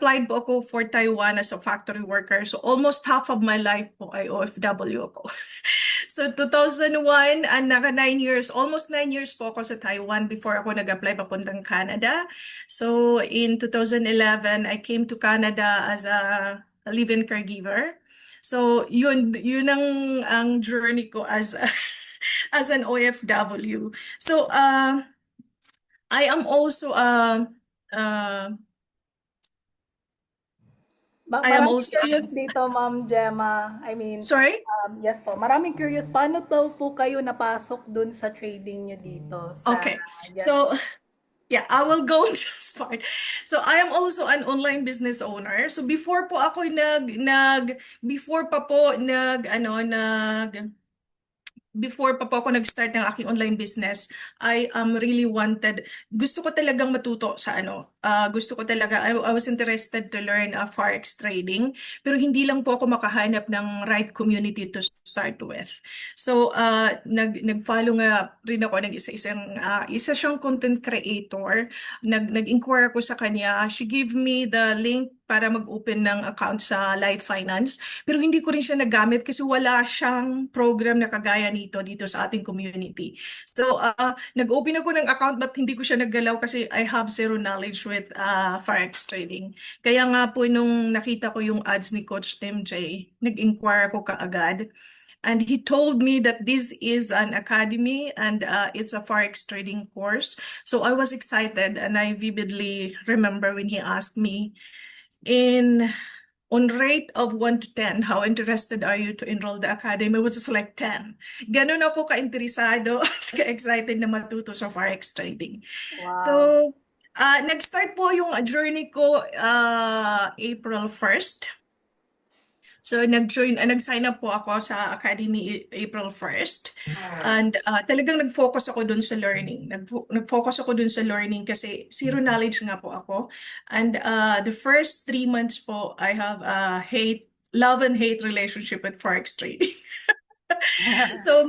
nag-applied po ako for Taiwan as a factory worker. So almost half of my life po ay OFW ako. So 2001, naka 9 years, almost 9 years po ako sa Taiwan before ako nag-apply papuntang Canada. So in 2011, I came to Canada as a live-in caregiver. So yun ang journey ko as as an OFW. So I am also uh, I am Maraming also curious dito, Ma'am Gemma. I mean, sorry. yes po, maraming curious. Paano daw po kayo napasok dun sa trading nyo dito sa, Okay. yes So po. yeah, I will go on to this part. So I am also an online business owner. So before po ako before pa po before pa po ako nag-start ng aking online business, I really wanted, gusto ko talagang matuto sa gusto ko talaga, I was interested to learn Forex trading, pero hindi lang po ako makahanap ng right community to start with. So, nag-follow nga rin ako ng isa siyang content creator, nag-inquire ako sa kanya, she gave me the link para mag-open ng account sa Light Finance. Pero hindi ko rin siya nagamit kasi wala siyang program na kagaya dito sa ating community. So, nag-open ako ng account but hindi ko siya naggalaw kasi I have zero knowledge with Forex trading. Kaya nga po nung nakita ko yung ads ni Coach MJ, nag-inquire ako kaagad. And he told me that this is an academy and it's a Forex trading course. So I was excited and I vividly remember when he asked me, in on rate of 1 to 10, how interested are you to enroll the academy? It was just like 10. Ganun ako ka-interesado at ka-excited na matuto sa Forex trading. Wow. So, nag-start po yung journey ko April 1st. So nag-sign up po ako sa Academy April 1st. And talagang nag-focus ako dun sa learning. Nag-focus ako dun sa learning kasi zero knowledge nga po ako. And the first 3 months po, I have a love and hate relationship with Forex trading. So,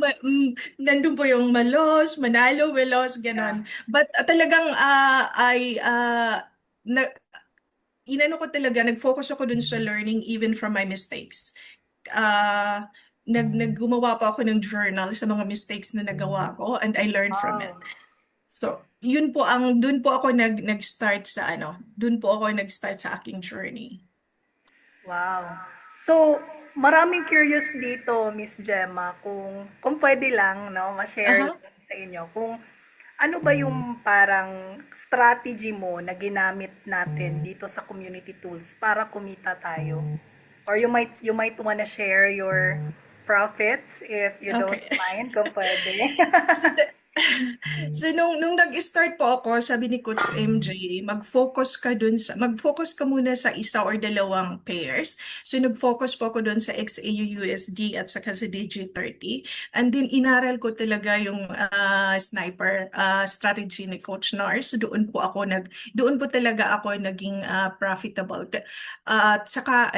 nandun po yung malos, manalo, melos, Yeah. ganon. But talagang na, inano ko talaga, nag-focus ako dun sa learning even from my mistakes. Uh, Naggumawa pa ako ng journal sa mga mistakes na nagawa ko and I learned from it. Wow. So, dun po ako nag-start sa dun po ako nag-start sa aking journey. Wow. So, maraming curious dito, Miss Gemma, kung pwede lang, no, ma-share Aha. lang sa inyo, kung ano ba yung parang strategy mo na ginamit natin dito sa community tools para kumita tayo? Or you might wanna share your profits if you don't Okay. mind, kung pwede. So, so nung nag-start po ako, sabi ni Coach MJ, mag-focus ka muna sa isa or dalawang pairs. So nag-focus po ako dun sa XAU-USD at saka sa DG30. And then inaral ko talaga yung sniper strategy ni Coach Nars. Doon po talaga ako naging profitable. At saka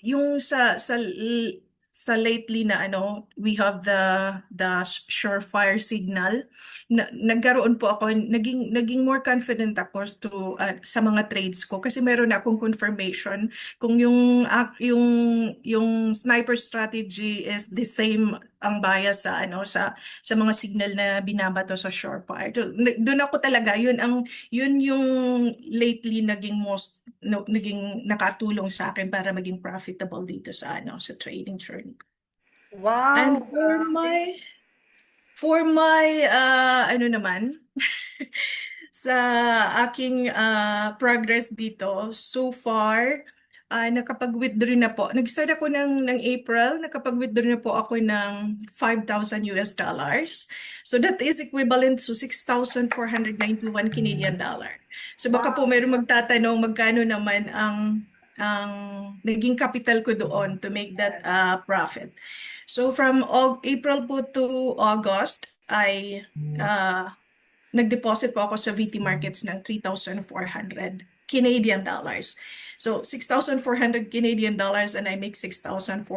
yung sa lately na we have the surefire signal. Nagkaroon po ako, naging more confident ako sa mga trades ko kasi meron na akong confirmation kung yung sniper strategy is the same ang bias sa mga signal na binabato sa surefire. Doon ako talaga, yun yung lately naging nakatulong sa akin para maging profitable dito sa trading journey ko. And Wow, grabe. for my naman sa aking progress dito so far, nakapag-withdraw na po. Nag-start ako ng April, nakapag-withdraw na po ako ng $5,000. So that is equivalent to 6,491 Canadian dollar. So baka po Wow. mayroong magtatanong magkano naman ang naging capital ko doon to make that Yes. profit. So from April po to August, I nag-deposit po ako sa VT Markets ng 3,400 Canadian dollars. So 6,400 Canadian dollars and I make 6,491.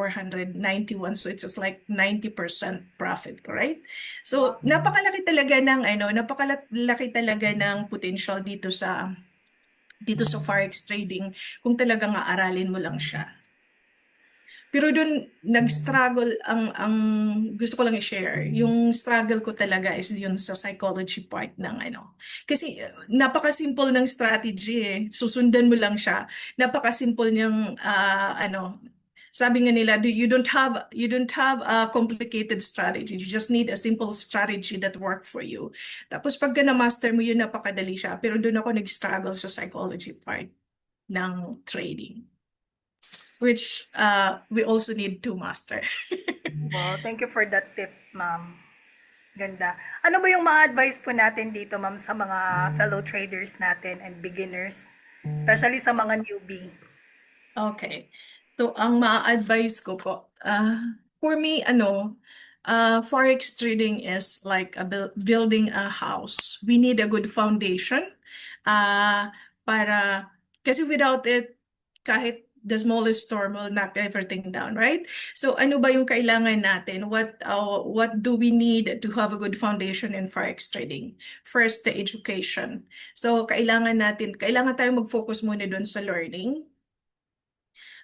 So it's just like 90% profit, right? So napakalaki talaga ng potential dito dito sa forex trading kung talagang aaralin mo lang siya. Pero doon nag-struggle ang gusto ko lang i-share. Yung struggle ko talaga is yun sa psychology part ng ano. Kasi napaka-simple ng strategy eh. Susundan mo lang siya. Napaka-simple niyang ano. Sabi nga nila, you don't have a complicated strategy. You just need a simple strategy that work for you. Tapos pagka na-master mo yun, napakadali siya. Pero doon ako nag-struggle sa psychology part ng trading, which we also need to master. Wow, thank you for that tip, ma'am. Ganda. Ano ba yung mga advice po natin dito, ma'am, sa mga fellow traders natin and beginners, especially sa mga newbie? Okay. So, ang ma-advise ko po, for me, forex trading is like building a house. We need a good foundation para, kasi without it, kahit the smallest storm will knock everything down, right? So, ano ba yung kailangan natin? What do we need to have a good foundation in forex trading? First, the education. So, kailangan tayong mag-focus muna dun sa learning.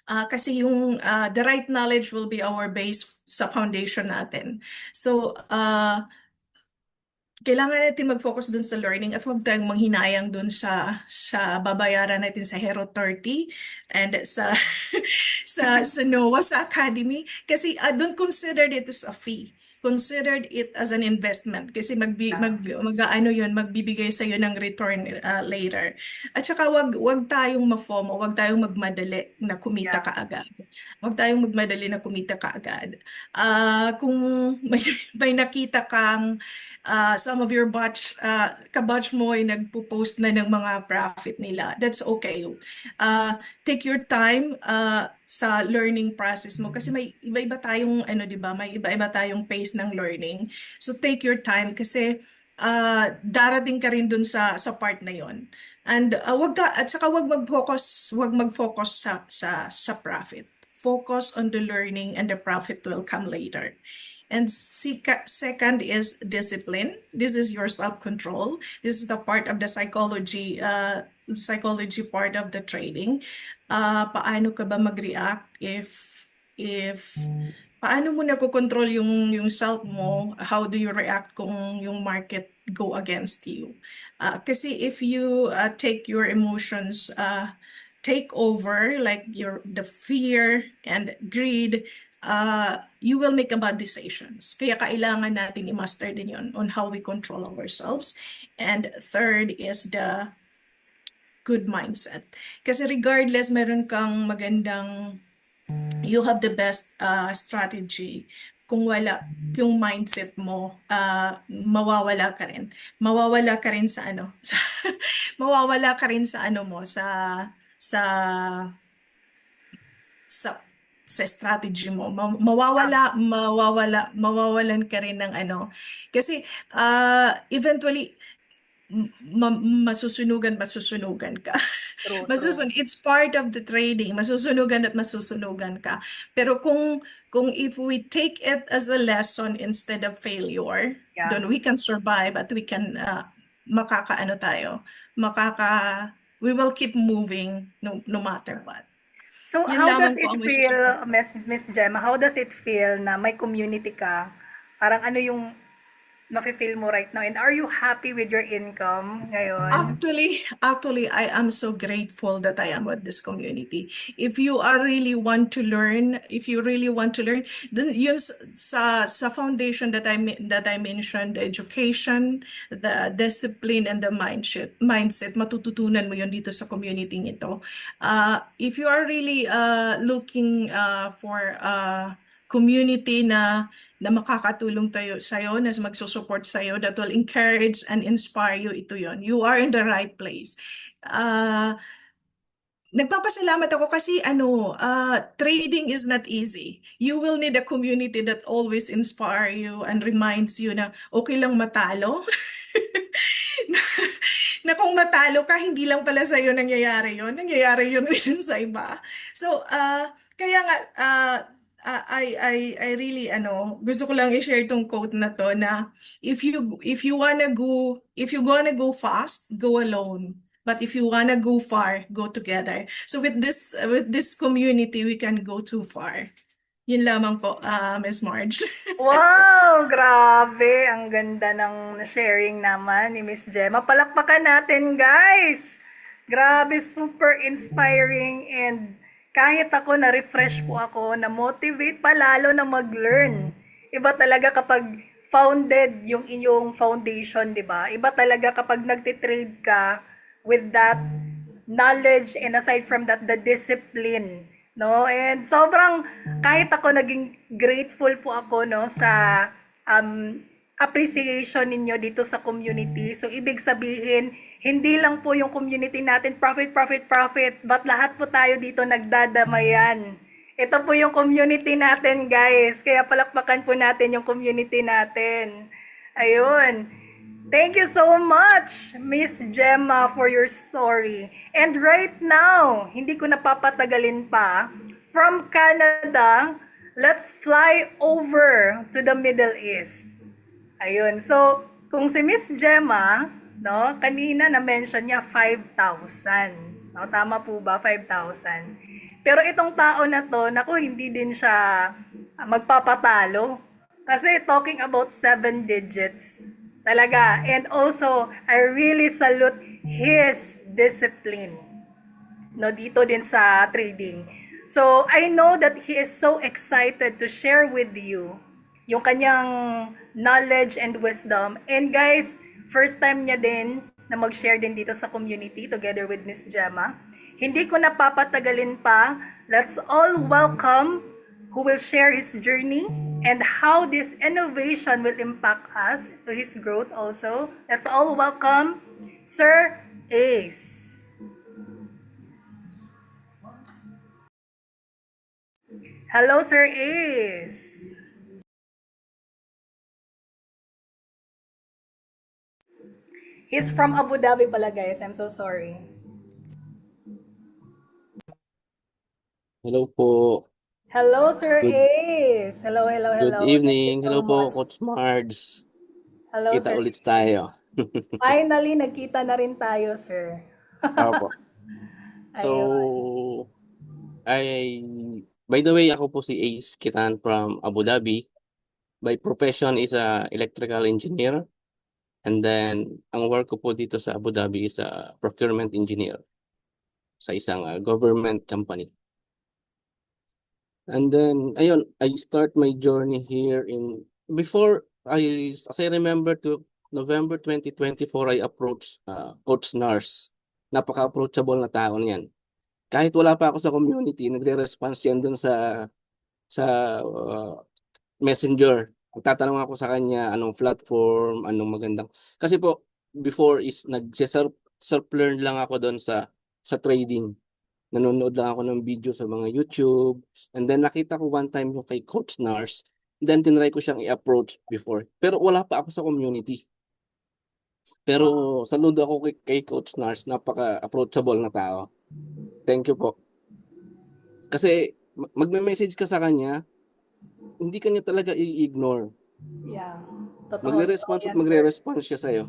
Kasi yung the right knowledge will be our base sa foundation natin. So, kailangan natin mag-focus dun sa learning at huwag tayong manghinayang dun sa babayaran natin sa Hero 30 and sa sa NOAA, sa Academy. Kasi don't consider it as a fee. Consider it as an investment kasi Yeah. ano yun, magbibigay sa ng return later. At saka wag tayong ma-FOMO, wag tayong magmadali na kumita Yeah. kaagad. Wag tayong magmadali na kumita kaagad. Kung may, may nakita kang some of your kabatch mo ay nagpo-post na ng mga profit nila. That's okay. Take your time sa learning process mo kasi may iba-iba tayong ano 'di ba? May iba-iba tayong pace ng learning. So take your time kasi darating ka rin dun sa part na 'yon. And wag mag-focus sa profit. Focus on the learning and the profit will come later. And second is discipline. This is your self-control. This is the part of the psychology part of the trading. Paano ka ba mag-react if paano mo nakokontrol yung self mo? How do you react kung yung market go against you? Kasi if you take your emotions take over, like the fear and greed, you will make a bad decisions. Kaya kailangan natin i-master din yun on how we control ourselves. And third is the good mindset. Kasi regardless, meron kang you have the best strategy. Kung wala yung mindset mo, mawawala ka rin. Mawawala ka rin sa ano, mawawala ka rin sa ano mo, sa sa sa strategy mo. Mawawalan ka rin ng ano. Kasi eventually masusunugan ka. True, true. It's part of the trading. Masusunugan ka. Pero kung if we take it as a lesson instead of failure, Yeah. then we can survive at we can makakaano tayo. We will keep moving no matter what. So, Yun how does lamang po it ang feel, masasabi ko. Miss Gemma, how does it feel na may community ka? Parang ano yung nafe-feel mo right now? And are you happy with your income ngayon? Actually, I am so grateful that I am with this community. If you are really want to learn, then yun sa foundation that I mentioned, the education, the discipline, and the mindset, matututunan mo yun dito sa community nito. If you are really looking for community na makakatulong sa'yo, na magsusupport sa'yo, that will encourage and inspire you, ito yon. You are in the right place. Nagpapasalamat ako kasi trading is not easy. You will need a community that always inspire you and reminds you na okay lang matalo. na kung matalo ka, hindi lang pala sa'yo nangyayari yun. Nangyayari yun rin sa iba. So, kaya nga, I really, gusto ko lang i-share tong quote na to na if you gonna go fast, go alone. But if you wanna go far, go together. So with this community, we can go too far. Yun lamang po, Miss Marge. Wow, grabe. Ang ganda ng sharing naman ni Miss Gemma. Palakpakan natin, guys. Grabe, super inspiring and kahit ako na-refresh po ako, na-motivate pa lalo na mag-learn. Iba talaga kapag founded yung inyong foundation, di ba? Iba talaga kapag nagtitrade ka with that knowledge and aside from that, the discipline. No? And sobrang, kahit ako naging grateful po ako no, sa appreciation ninyo dito sa community. So, ibig sabihin, hindi lang po yung community natin profit, profit, profit, but lahat po tayo dito nagdadamayan. Ito po yung community natin, guys. Kaya palakpakan po natin yung community natin. Ayun. Thank you so much, Miss Gemma, for your story. And right now, hindi ko napapatagalin pa, from Canada, let's fly over to the Middle East. Ayun. So, kung si Miss Gemma, no, kanina na-mention niya 5,000. No, tama po ba? 5,000. Pero itong tao na to, naku, hindi din siya magpapatalo. Kasi talking about 7 digits. Talaga. And also, I really salute his discipline. No, dito din sa trading. So, I know that he is so excited to share with you yung kanyang knowledge and wisdom. And guys, first time niya din na mag-share din dito sa community together with Miss Gemma. Hindi ko napapatagalin pa. Let's all welcome who will share his journey and how this innovation will impact us to his growth also. Let's all welcome Sir Ace. Hello, Sir Ace. He's from Abu Dhabi pala, guys. I'm so sorry. Hello po. Hello, Sir Good Ace. Hello, hello, good hello. Thank you evening. so Hello po, much. Coach Mards. Hello, Kita Sir ulit Ace. tayo. Finally, nagkita na rin tayo, sir. Opo. Ayun. So, by the way, ako po si Ace Kitan from Abu Dhabi. By profession is a electrical engineer. And then, ang work ko po dito sa Abu Dhabi is a procurement engineer sa isang government company. And then, ayun, I start my journey here as I remember to November 2024, I approached Coach Nars. Napaka-approachable na tao niyan. Kahit wala pa ako sa community, nagre-response yan dun sa Messenger. Tatanong ako sa kanya anong platform, anong magandang. Kasi po, before is self-learn lang ako doon sa trading. Nanonood lang ako ng video sa mga YouTube. And then nakita ko one time yung kay Coach Nars. Then tinry ko siyang i-approach before. Pero wala pa ako sa community. Pero saludo ako kay Coach Nars. Napaka-approachable na tao. Thank you po. Kasi magme-message ka sa kanya, hindi kanya talaga i-ignore. Yeah. Totoo. Magre-response Totoo at yan, sir. magre-response siya sa'yo.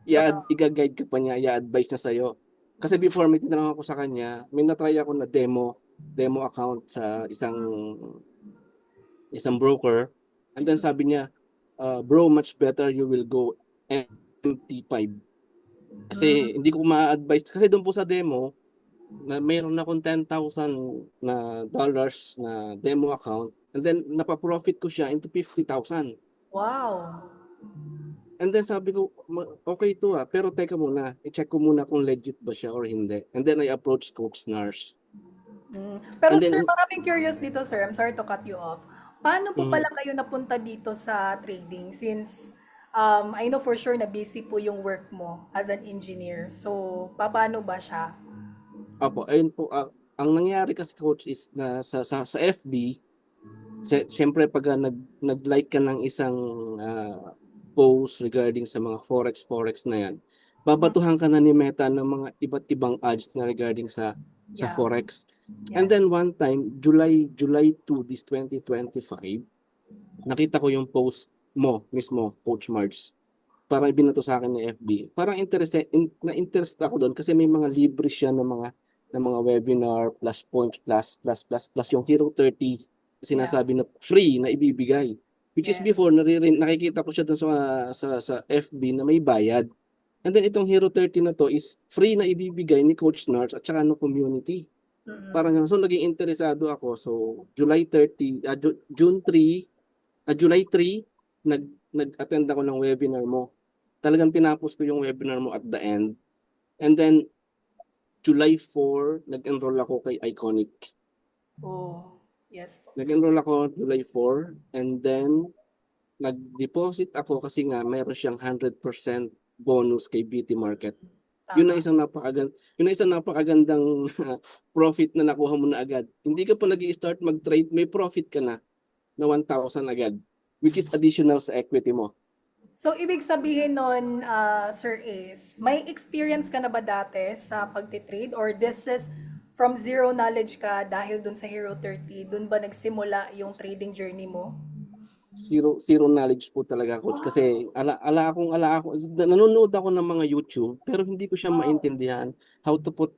Totoo. I-guide ka pa niya, i-advise niya sa'yo. Kasi before may tinanong ako sa kanya, may na-try ako na demo account sa isang broker. And then sabi niya, bro, much better you will go MT5. Kasi hindi ko ma-advise. Kasi doon po sa demo, na mayroon akong $10,000 na demo account. And then napaprofit ko siya into 50,000. Wow. And then sabi ko, okay to pero teka muna, i-check ko muna kung legit ba siya or hindi. And then I approached Coach Nars. Pero And then, sir, maraming curious dito, sir. I'm sorry to cut you off. Paano po pala kayo napunta dito sa trading? Since I know for sure na busy po yung work mo as an engineer. So, paano ba siya? Opo, ayun po, ang nangyari kasi coach is na sa FB, siyempre pag nag-like ka ng isang post regarding sa mga forex na yan, babatuhan ka na ni Meta ng mga iba't ibang ads na regarding sa Yeah. forex. Yes. And then one time, July 2 this 2025, nakita ko yung post mo mismo, Coach Marge. parang binato sa akin ni FB. Parang na-interest ako doon kasi may mga libre siya ng mga webinar plus points plus yung Hero 30 Yeah. sinasabi na free na ibibigay. Which is Yes. before nakikita ko siya doon sa FB na may bayad. And then itong Hero 30 na to is free na ibibigay ni Coach Nars at saka ng community. Parang Mm-mm. ganun. So naging interesado ako. So July 30, June 3, July 3 nag-attend ako ng webinar mo. Talagang tinapos ko yung webinar mo at the end. And then July 4, nag-enroll ako kay Iconic. Oh, yes po. Nag-enroll ako July 4 and then nag-deposit ako kasi nga mayroon siyang 100% bonus kay BT Market. Yun Tama. ang isang napakagandang profit na nakuha mo na agad. Hindi ka pa nag-i-start mag-trade, may profit ka na 1,000 agad, which is additional sa equity mo. So, ibig sabihin nun, Sir Ace, may experience ka na ba dati sa pagtitrade? Or this is from zero knowledge ka dahil dun sa Hero 30, dun ba nagsimula yung trading journey mo? Zero knowledge po talaga, coach, kasi ala ako nanonood ako ng mga YouTube pero hindi ko siya Wow. maintindihan how to put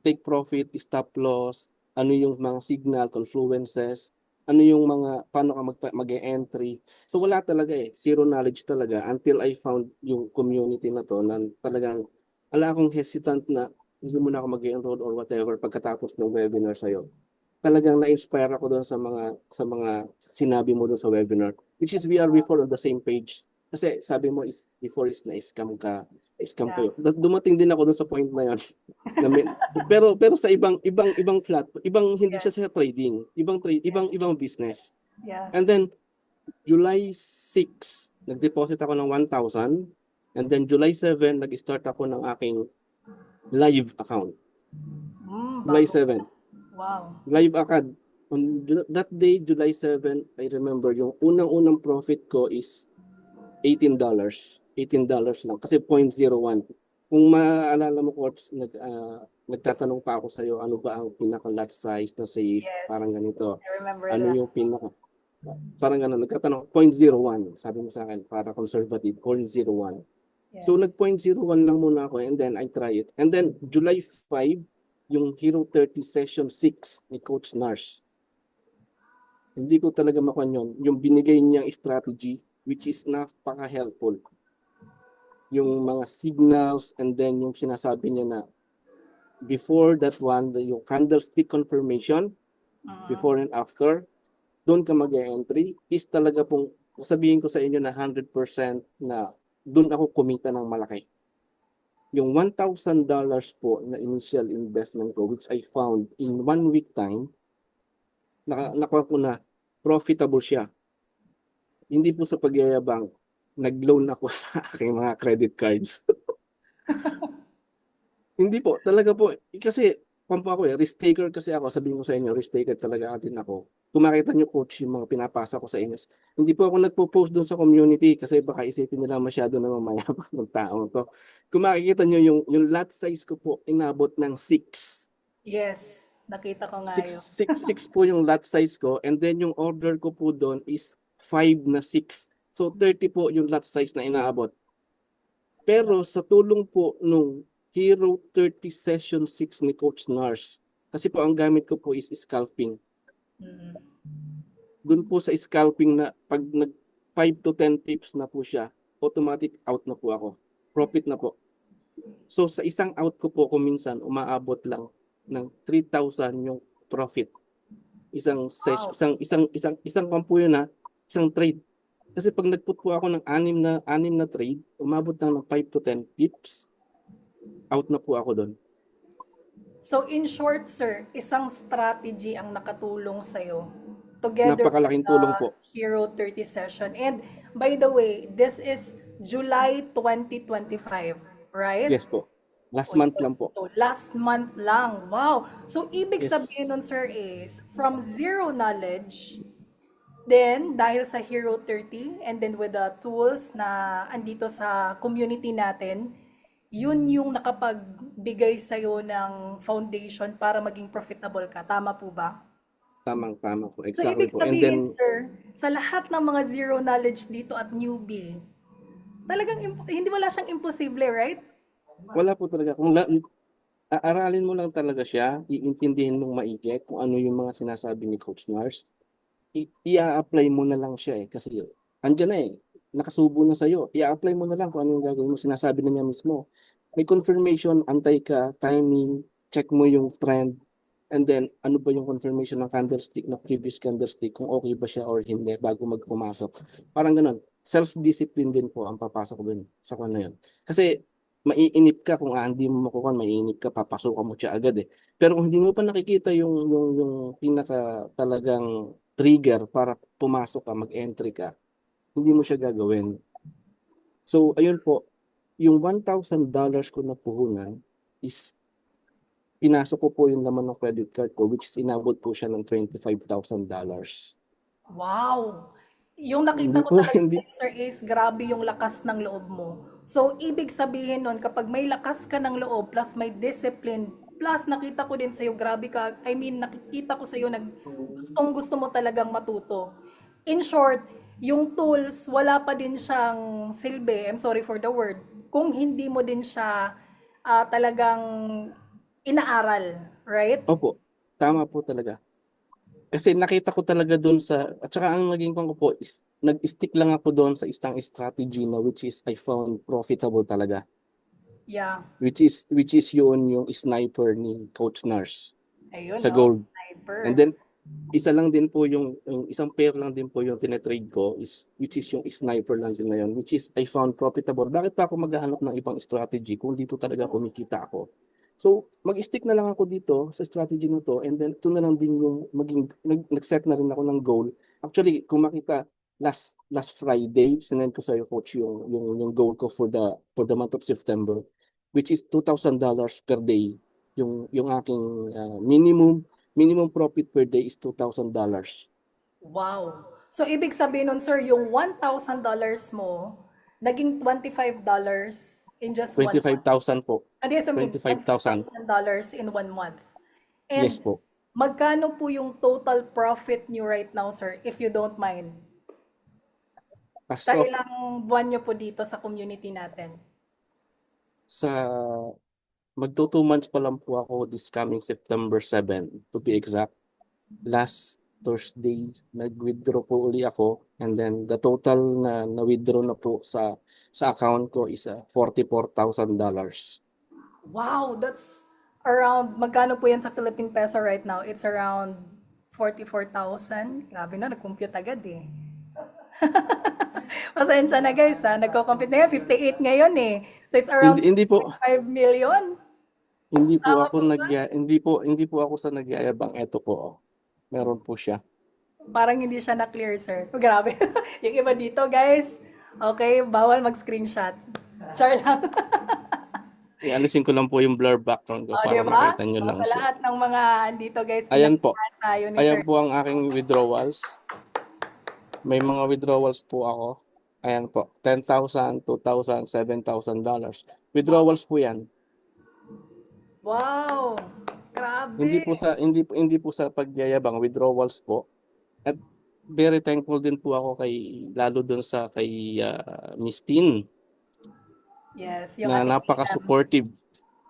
take profit, stop loss, ano yung mga signal confluences, ano yung mga paano ka mag-e-entry. So wala talaga zero knowledge talaga until I found yung community na to na talagang ala akong hesitant na hindi mo na ako mag-enroll or whatever pagkatapos ng webinar sa'yo. Talagang na-inspire ako doon sa mga sinabi mo doon sa webinar, which is we are before on the same page. Kasi sabi mo is before is na-scam Yeah. kayo. Dumating din ako doon sa point na 'yon. Pero sa ibang hindi siya Yes. sa trading, ibang business. Yes. And then July 6, nag-deposit ako ng 1,000 and then July 7 nag-start ako ng aking live account. July Bago. 7. Wow. Live account. On that day, July 7, I remember yung unang-unang profit ko is $18. $18 lang kasi 0.01. Kung maalala mo, coach, nagtatanong pa ako sa iyo ano ba ang pinaka lot size na safe, Yes. parang ganito. I remember Ano that. yung pinaka parang ganun, nagtatanong 0.01, sabi mo sa akin para conservative 0.01. Yes. So nag-0.01 lang muna ako and then I try it. And then July 5, yung Hero 30 Session 6 ni Coach Nars. Hindi ko talaga makuha yun. Yung binigay niyang strategy, which is napaka-helpful. Yung mga signals and then yung sinasabi niya na before that one, yung candlestick confirmation, before and after, doon ka mag-entry, is talaga pong, sabihin ko sa inyo na 100% na doon ako kumita ng malaki. Yung $1,000 po na initial investment ko, which I found in 1 week time, nakuha ko na profitable siya. Hindi po sa pagyayabang, nag-loan ako sa aking mga credit cards. Hindi po, talaga po. Kasi, pampo ako risk taker kasi ako. Sabihin ko sa inyo, risk taker talaga din ako. Kung makita nyo, coach, yung mga pinapasa ko sa inyo. Hindi po ako nagpo-post doon sa community kasi baka isipin nila masyado na mamayabang ng taong to. Kung makikita nyo, yung lot size ko po, inabot ng 6. Yes. Nakita ko nga yun. 6 po yung lot size ko and then yung order ko po doon is 5 na 6. So 30 po yung lot size na inaabot. Pero sa tulong po nung Hero 30 Session 6 ni Coach Nars, kasi po ang gamit ko po is scalping. Mm-mm. Doon po sa scalping na pag nag 5 to 10 pips na po siya, automatic out na po ako. Profit na po. So sa isang out ko po minsan umaabot lang ng 3,000 yung profit. Isang session, isang pampu yun isang trade. Kasi pag nagput po ako ng 6 na trade, umabot lang ng 5 to 10 pips, out na po ako doon. So, in short, sir, isang strategy ang nakatulong sa'yo together Napakalaking with tulong the po. Hero 30 session. And by the way, this is July 2025, right? Yes po. Last month lang po. So, last month lang. Wow. So, ibig Yes. sabihin nun, sir, is from zero knowledge, then, dahil sa Hero 30, and then with the tools na andito sa community natin, yun yung nakapagbigay sa'yo ng foundation para maging profitable ka. Tama po ba? Tama po. So, Exactly ibig po. And sabihin, then, sir, sa lahat ng mga zero knowledge dito at newbie, Talagang hindi wala siyang imposible, right? Wala po talaga. Aaralin mo lang talaga siya, iintindihin mong maigi kung ano yung mga sinasabi ni Coach Mars, i-apply mo na lang siya eh. Kasi andyan na eh, nakasubo na sa'yo. I-apply mo na lang kung ano yung gagawin mo. Sinasabi na niya mismo. May confirmation, antay ka, timing, check mo yung trend, and then ano ba yung confirmation ng candlestick, na previous candlestick, kung okay ba siya or hindi bago magpumasok. Parang ganun. Self-discipline din po ang papasok dun sa kung ano yun. Kasi maiinip ka kung hindi mo makukuha, maiinip ka, papasukan mo siya agad eh. Pero kung hindi mo pa nakikita yung pinaka talagang trigger para pumasok ka, mag-entry ka, hindi mo siya gagawin. So, ayun po, yung $1,000 ko na puhunan is pinasok ko po yung laman ng credit card ko, which is inabot po siya ng $25,000. Wow! Yung Hindi nakita ko po, talaga hindi, kay Sir Ace, grabe yung lakas ng loob mo. So, ibig sabihin nun, kapag may lakas ka ng loob, plus may discipline, plus nakita ko din sa'yo, grabe ka, I mean, nakikita ko sa'yo, gustong gusto mo talagang matuto. In short, yung tools, wala pa din siyang silbi, I'm sorry for the word, kung hindi mo din siya talagang inaaral, right? opo, tama po talaga. Kasi nakita ko talaga doon at saka ang naging kwan ko po is, nag-stick lang ako doon sa isang strategy na which is I found profitable talaga. Yeah. Which is yung sniper ni Coach Nars Ayun, sa no? gold. And Sniper. then, isa lang din po yung isang pair lang din po yung tinetrade ko which is yung sniper lang din na yun, which is I found profitable. Bakit pa ako maghahanap ng ibang strategy kung dito talaga kumikita ako? So, mag-stick na lang ako dito sa strategy na to, and then ito na lang din yung nag-set na rin ako ng goal. Actually, kung makita, last Friday, sinend ko sa iyo, coach, yung goal ko for the month of September, which is $2,000 per day. Yung aking minimum profit per day is $2,000. Wow. So, ibig sabihin nun, sir, yung $1,000 mo, naging $25 in just one month. 25,000 po. Yes, I mean, 25,000. $25,000 in one month. Yes And po. magkano po yung total profit nyo right now, sir, if you don't mind? As Sa of ilang buwan nyo po dito sa community natin? sa magto 2 months pa lang po ako this coming September 7 to be exact. Last Thursday, nag-withdraw po uli ako, and then the total na withdraw na po sa account ko is $44,000. Wow, that's around, magkano po yan sa Philippine peso right now? It's around 44,000. Grabe na, nag-compute agad eh. Pasensya na guys ha, nagko-compute na yan, 58 ngayon eh. So it's Hindi around hindi po 5 million. hindi po Tama ako po ba? hindi po ako sa nagyayabang. Eto po. Oh. Meron po siya. Parang hindi siya na-clear, sir. Oh, grabe. Yung iba dito, guys. Okay, bawal mag-screenshot. Char lang. Ialisin ko lang po yung blur background ko O, di para ba? makita nyo O, lang sa siya. lahat ng mga andito, guys, Ayan po. pinakita tayo ni Ayan sir. po ang aking withdrawals. May mga withdrawals po ako. Ayan po. 10,000, 2,000, $7,000. Withdrawals po yan. Wow! Hindi Grabe! po sa hindi po sa pagyayabang, withdrawals po. At very thankful din po ako lalo dun sa kay Miss Tin, Yes, yung na ating napaka-supportive.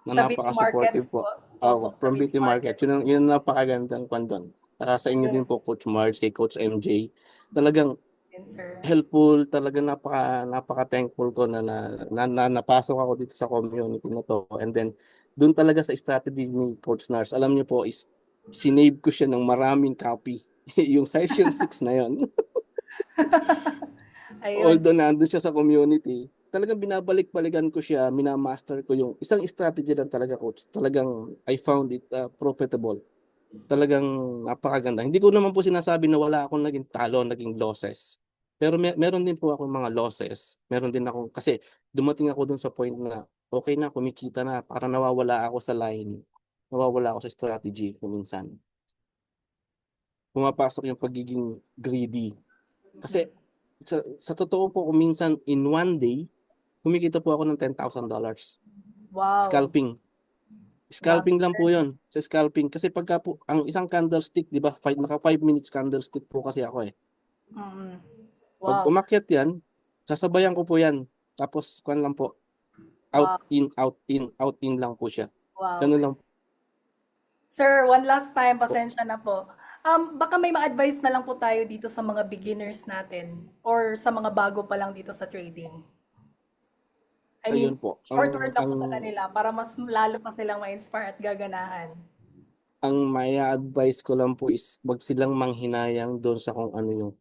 Na sa VP Markets napaka-supportive po. po. Opo, sa From VP BT Market. Markets. Yun ang napakagandang kwan doon. Saka sa inyo din po, Coach Marge, kay Coach MJ. Talagang Yun, sir. helpful, talagang napaka-thankful ko na napasok ako dito sa community na to. And then, doon talaga sa strategy ni Coach Nars, alam niyo po, is sinave ko siya ng maraming copy. Yung session 6 na yon. Ayun. Although nandun siya sa community, talagang binabalik-balikan ko siya, minamaster ko yung isang strategy lang talaga, coach. Talagang I found it profitable. Talagang napakaganda. Hindi ko naman po sinasabi na wala akong naging talo, naging losses. Pero meron din po akong mga losses. Meron din ako, kasi dumating ako dun sa point na okay na, kumikita na, para nawawala ako sa line. Nawawala ako sa strategy kung minsan. Pumapasok yung pagiging greedy. Kasi sa totoo po, kung minsan in one day, kumikita po ako ng $10,000. Wow. Scalping. Grabe, Scalping lang sir. po yun. Sa scalping. Kasi pagka po, ang isang candlestick, di ba, naka 5 minutes candlestick po kasi ako eh. Mm. Pag Wow. umakyat yan, sasabayan ko po yan. Tapos kwan lang po, Wow. out in lang po siya. Wow. Ganun lang Sir, one last time, po. pasensya na po. Baka may ma-advise na lang po tayo dito sa mga beginners natin or sa mga bago pa lang dito sa trading. I mean, Ayun po. short word lang po sa kanila para mas lalo pa silang ma-inspire at gaganahan. Ang may advice ko lang po is wag silang manghinayang doon sa kung ano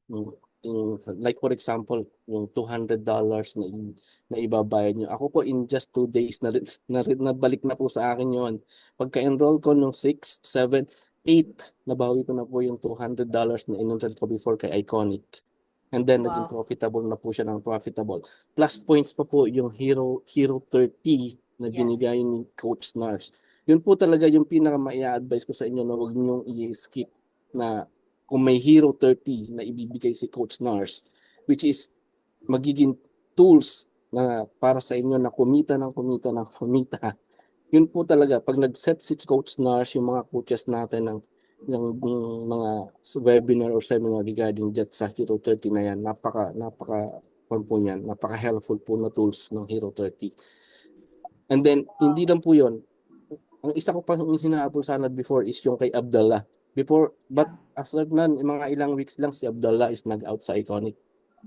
like for example, yung $200 na ibabayad nyo. Ako po in just 2 days nabalik na po sa akin yon. Pagka-enroll ko nung 6, 7, 8, nabawi ko na po yung $200 na in-enroll ko before kay Iconic. And then naging Wow. profitable na po siya ng profitable. Plus points pa po yung Hero 30 na Yes. binigay ni Coach Nars. Yun po talaga yung pinaka ma-advise ko sa inyo na huwag niyong i-skip na kung may Hero 30 na ibibigay si Coach Nars, which is magiging tools na para sa inyo na kumita. Yun po talaga, pag nag-set si Coach Nars, yung mga coaches natin ng mga webinar or seminar regarding jet sa Hero 30 na yan, napaka helpful po na tools ng Hero 30. And then, hindi lang po yun. Ang isa ko pang hinahabol sana before is yung kay Abdallah. But after nun, mga ilang weeks lang si Abdallah is nag-out sa Iconic.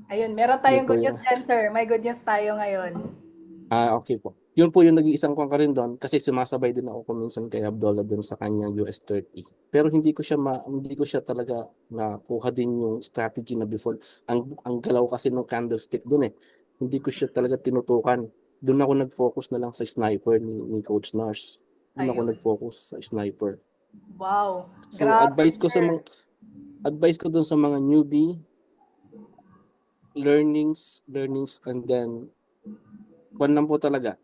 Ayun, meron tayong Yun po good news dyan, sir. May good news tayo ngayon. Okay po. Yun po yung nag-iisang kong ka rin doon kasi sumasabay din ako minsan kay Abdullah doon sa kanyang US 30. Pero hindi ko siya talaga nakuha din yung strategy na before. Ang galaw kasi ng candlestick doon eh. Hindi ko siya talaga tinutukan. Doon ako nag-focus na lang sa sniper ni Coach Nars. Doon ako Ayun. nag-focus sa sniper. Wow. So Grabe, advice ko sir. doon sa mga newbie, learnings and then kung lang po talaga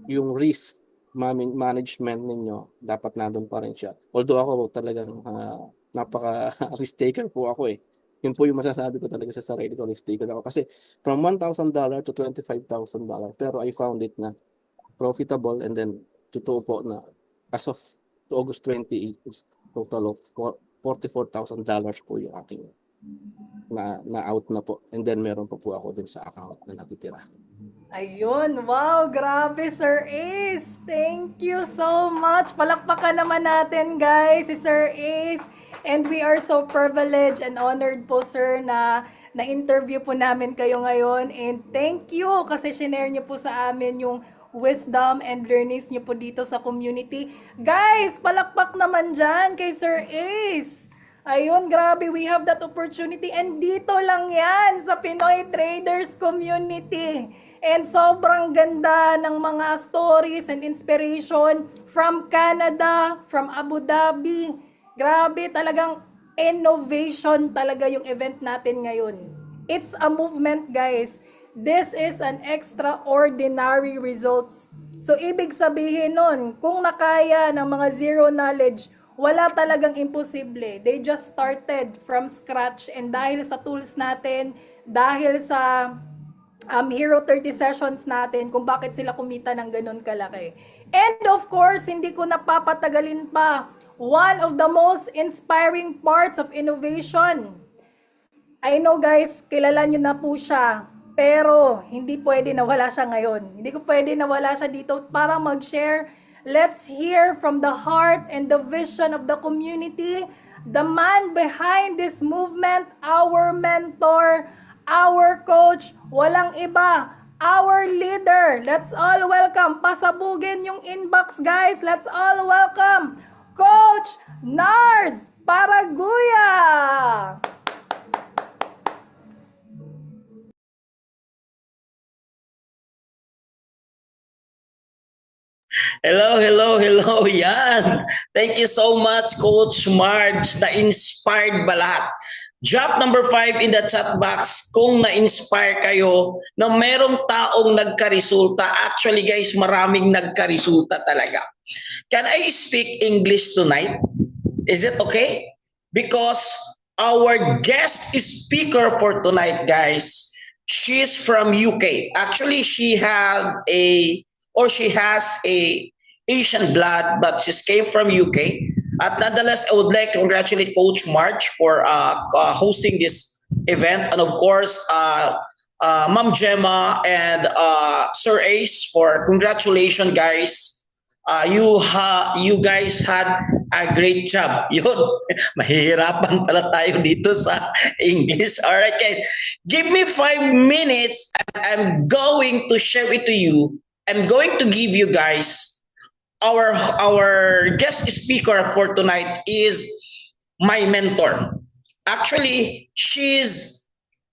yung risk management ninyo, dapat nandun pa rin siya. Although ako talagang napaka risk taker po ako eh. Yun po yung masasabi ko talaga sa sarili ko, risk taker ako. Kasi from $1,000 to $25,000, pero I found it na profitable and then totoo po na as of August 28 is total of $44,000 po yung aking na out na po. And then meron pa po ako din sa account na natitira. Ayun, wow, grabe Sir Ace. Thank you so much. Palakpakan naman natin guys si Sir Ace. And we are so privileged and honored po sir na na-interview po namin kayo ngayon. And thank you kasi shinare niyo po sa amin yung wisdom and learnings niyo po dito sa community. Guys, palakpak naman dyan kay Sir Ace. Ayun, grabe, we have that opportunity and dito lang yan sa Pinoy Traders Community. And sobrang ganda ng mga stories and inspiration from Canada, from Abu Dhabi. Grabe, talagang innovation talaga yung event natin ngayon. It's a movement, guys. This is an extraordinary results. So, ibig sabihin nun, kung nakaya ng mga zero knowledge, wala talagang imposible. They just started from scratch and dahil sa tools natin, dahil sa Hero 30 sessions natin, kung bakit sila kumita ng ganun kalaki. And of course, hindi ko napapatagalin pa, one of the most inspiring parts of innovation. I know guys, kilala nyo na po siya, pero hindi pwede na wala siya ngayon. Hindi ko pwede na wala siya dito para mag-share. Let's hear from the heart and the vision of the community, the man behind this movement, our mentor, our coach, walang iba, our leader. Let's all welcome. Pasabugin yung inbox, guys. Let's all welcome Coach Nars Paraguya. Hello. Yan. Thank you so much, Coach Marge. Na-inspired ba lahat? Drop number 5 in the chat box kung na-inspire kayo na merong taong nagkaresulta. Actually, guys, maraming nagkaresulta talaga. Can I speak English tonight? Is it okay? Because our guest speaker for tonight, guys, she's from UK. Actually, she has a Asian blood, but she came from UK. At nonetheless, I would like to congratulate Coach March for hosting this event, and of course, Ma'am Gemma and Sir Ace for congratulations, guys. You guys had a great job. Yun, mahihirapan pala tayo dito sa English. All right, guys. Give me 5 minutes and I'm going to share it to you. I'm going to give you guys our guest speaker for tonight is my mentor. Actually, she's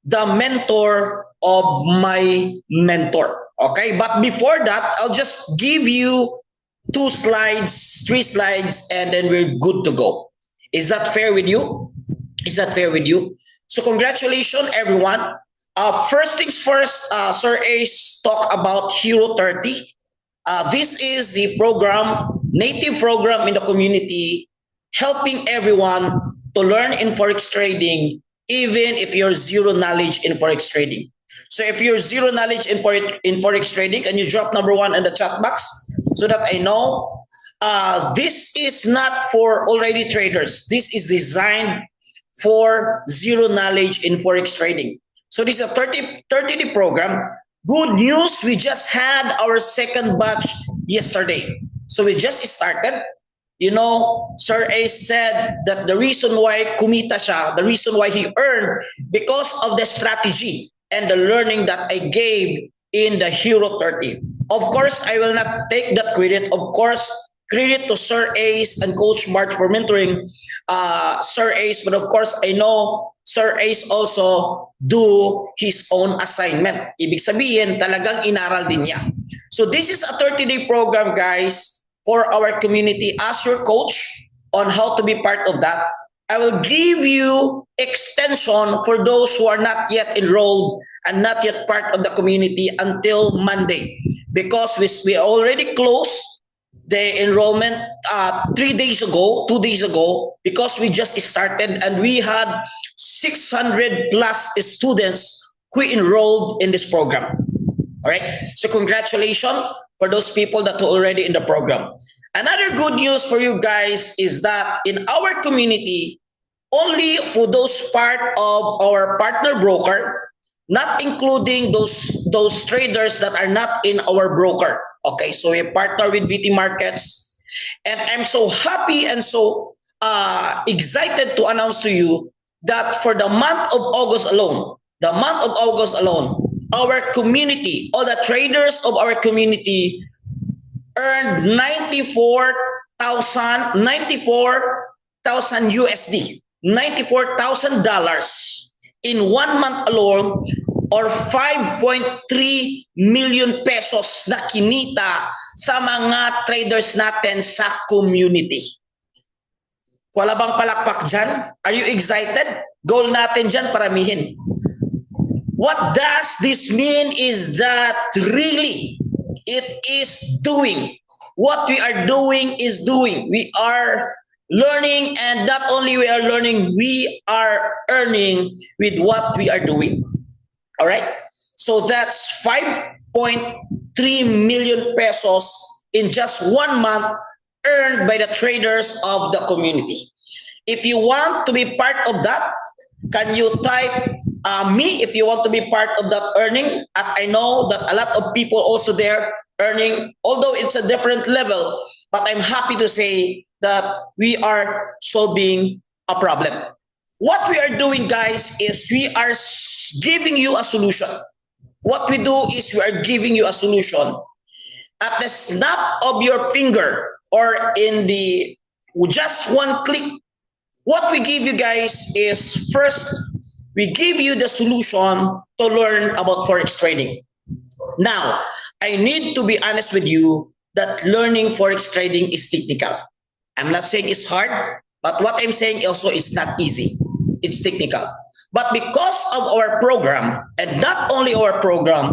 the mentor of my mentor. Okay, but before that, I'll just give you 2 slides, 3 slides, and then we're good to go. Is that fair with you? Is that fair with you? So congratulations, everyone. First things first, Sir Ace talk about Hero 30. This is the program, native program in the community, helping everyone to learn in Forex trading, even if you're zero knowledge in Forex trading. So if you're zero knowledge in Forex trading, can you drop number 1 in the chat box so that I know? This is not for already traders. This is designed for zero knowledge in Forex trading. So this is a 30-day program. Good news, we just had our second batch yesterday. So we just started. You know, Sir Ace said that the reason why kumita siya, the reason why he earned, because of the strategy and the learning that I gave in the Hero 30. Of course, I will not take that credit. Of course, credit to Sir Ace and Coach March for mentoring Sir Ace. But of course, I know Sir Ace also do his own assignment. Ibig sabihin, talagang inaral din niya. So this is a 30-day program, guys, for our community as your coach on how to be part of that. I will give you extension for those who are not yet enrolled and not yet part of the community until Monday, because we already closed the enrollment 2 days ago, because we just started and we had 600 plus students who enrolled in this program. All right, so congratulations for those people that are already in the program. Another good news for you guys is that in our community, only for those part of our partner broker, not including those traders that are not in our broker. Okay, so we partner with VT Markets, and I'm so happy and so excited to announce to you that for the month of August alone, our community, all the traders of our community earned $94,000 USD, $94,000 in 1 month alone, or 5.3 million pesos na kinita sa mga traders natin sa community. Wala bang palakpak dyan? Are you excited? Goal natin dyan, paramihin. What does this mean is that really it is doing. What we are doing is doing. We are learning, and not only we are learning, we are earning with what we are doing. All right? So that's 5.3 million pesos in just 1 month earned by the traders of the community. If you want to be part of that, can you type me if you want to be part of that earning? And I know that a lot of people also there earning, although it's a different level, but I'm happy to say that we are solving a problem. What we are doing, guys, is we are giving you a solution. What we do is we are giving you a solution at the snap of your finger, or in the just one click. What we give you guys is, first, we give you the solution to learn about Forex trading. Now, I need to be honest with you that learning Forex trading is technical. I'm not saying it's hard, but what I'm saying also is not easy. It's technical. But because of our program, and not only our program,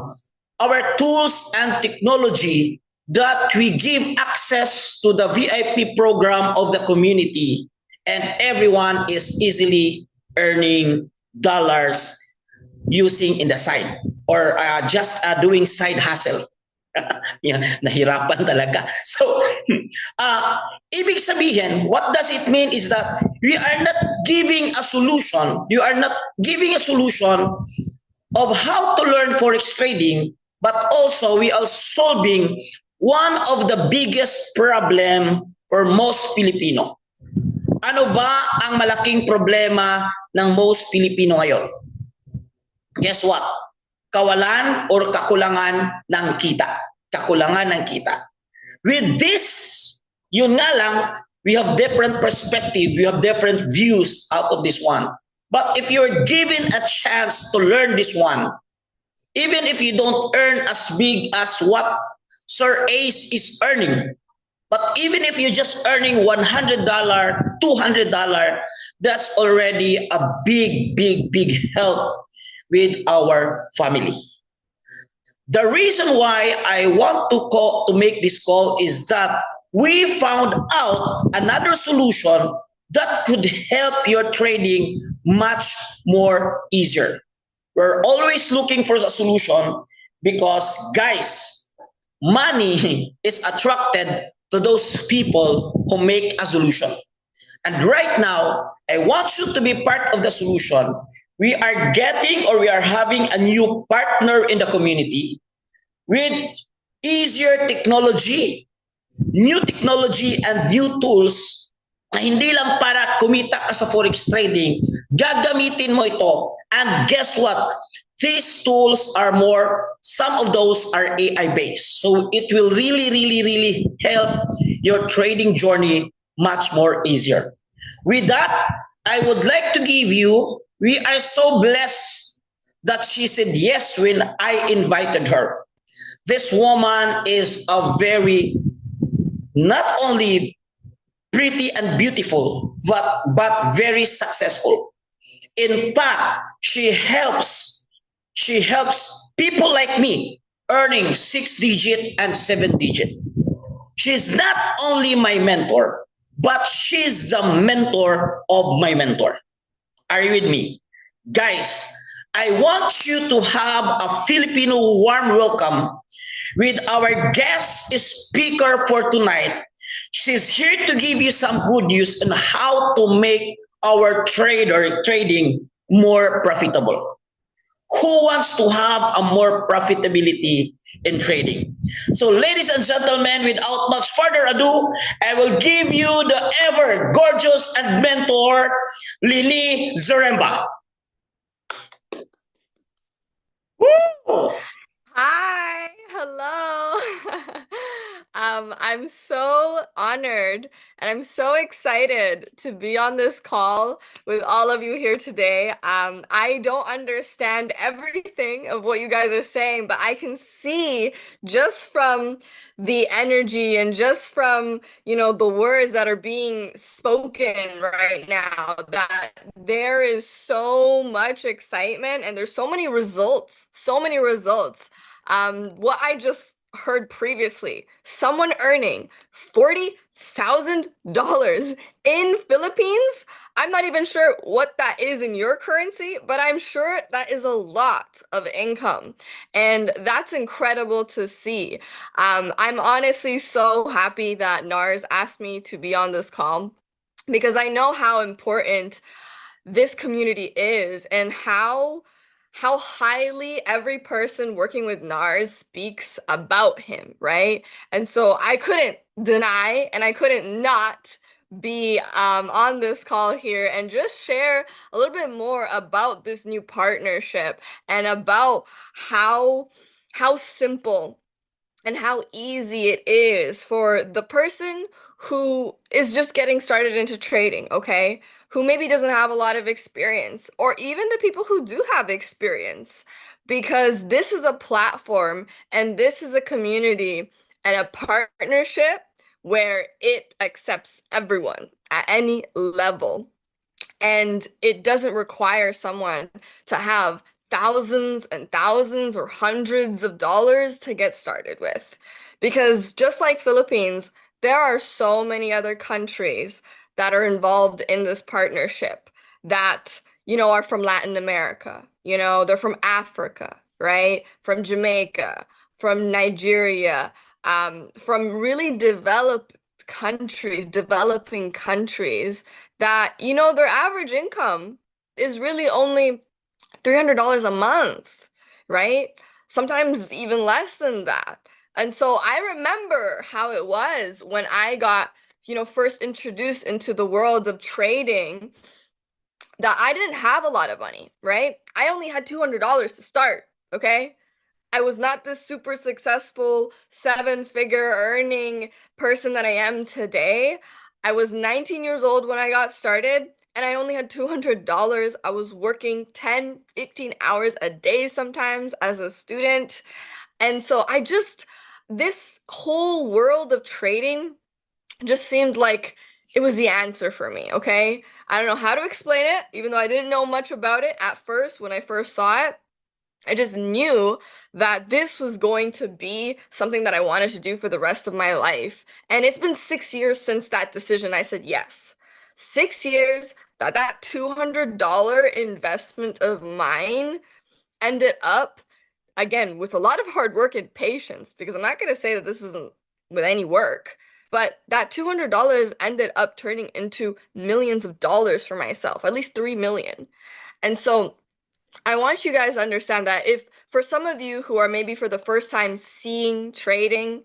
our tools and technology that we give access to the VIP program of the community, and everyone is easily earning dollars using in the side, or just doing side hustle. Yan, nahirapan talaga. So, ibig sabihin, what does it mean is that we are not giving a solution. You are not giving a solution of how to learn forex trading, but also we are solving one of the biggest problem for most Filipino. Ano ba ang malaking problema ng most Filipino ngayon? Guess what? Kawalan or kakulangan ng kita. Kakulangan ng kita. With this, yun nga lang, we have different perspective, we have different views out of this one. But if you're given a chance to learn this one, even if you don't earn as big as what Sir Ace is earning, but even if you're just earning $100, $200, that's already a big, big, big help with our family. The reason why I want to make this call is that we found out another solution that could help your trading much more easier. We're always looking for a solution because, guys, money is attracted to those people who make a solution. And right now, I want you to be part of the solution. We are getting or we are having a new partner in the community with easier technology, new technology and new tools na hindi lang para kumita ka sa forex trading, gagamitin mo ito. And guess what? These tools are some of those are AI based. So it will really, really, really help your trading journey much more easier. With that, I would like to give you, we are so blessed that she said yes when I invited her. This woman is a very, not only pretty and beautiful, but very successful. In fact, she helps people like me earning 6-digit and 7-digit. She's not only my mentor, but she's the mentor of my mentor. Are you with me? Guys, I want you to have a Filipino warm welcome with our guest speaker for tonight. She's here to give you some good news on how to make our trading more profitable. Who wants to have a more profitability in trading? So ladies and gentlemen, without much further ado, I will give you the ever gorgeous and mentor, Lily Zaremba. Woo! Hi, hello. I'm so honored and I'm so excited to be on this call with all of you here today. I don't understand everything of what you guys are saying, but I can see just from the energy and just from, the words that are being spoken right now that there is so much excitement and there's so many results, what I just heard previously, someone earning $40,000 in Philippines. I'm not even sure what that is in your currency, but I'm sure that is a lot of income. And that's incredible to see. I'm honestly so happy that NARS asked me to be on this call because I know how important this community is and how highly every person working with NARS speaks about him, right? And so I couldn't deny and I couldn't not be on this call here and just share a little bit more about this new partnership and about how simple and how easy it is for the person who is just getting started into trading, okay? Who maybe doesn't have a lot of experience, or even the people who do have experience, because this is a platform and this is a community and a partnership where it accepts everyone at any level. And it doesn't require someone to have thousands and thousands or hundreds of dollars to get started with. Because just like Philippines, there are so many other countries that are involved in this partnership that, are from Latin America. They're from Africa, right? From Jamaica, from Nigeria, from really developing countries that, their average income is really only $300 a month, right? Sometimes even less than that. And so I remember how it was when I got, first introduced into the world of trading, that I didn't have a lot of money, right? I only had $200 to start, okay? I was not this super successful 7-figure earning person that I am today. I was 19 years old when I got started and I only had $200. I was working 10, 15 hours a day sometimes as a student. And so this whole world of trading just seemed like it was the answer for me, okay? I don't know how to explain it, even though I didn't know much about it at first when I first saw it. I just knew that this was going to be something that I wanted to do for the rest of my life. And it's been 6 years since that decision. I said yes. 6 years that $200 investment of mine ended up, again, with a lot of hard work and patience, because I'm not going to say that this isn't with any work, but that $200 ended up turning into millions of dollars for myself, at least 3 million. And so I want you guys to understand that if for some of you who are maybe for the first time seeing trading,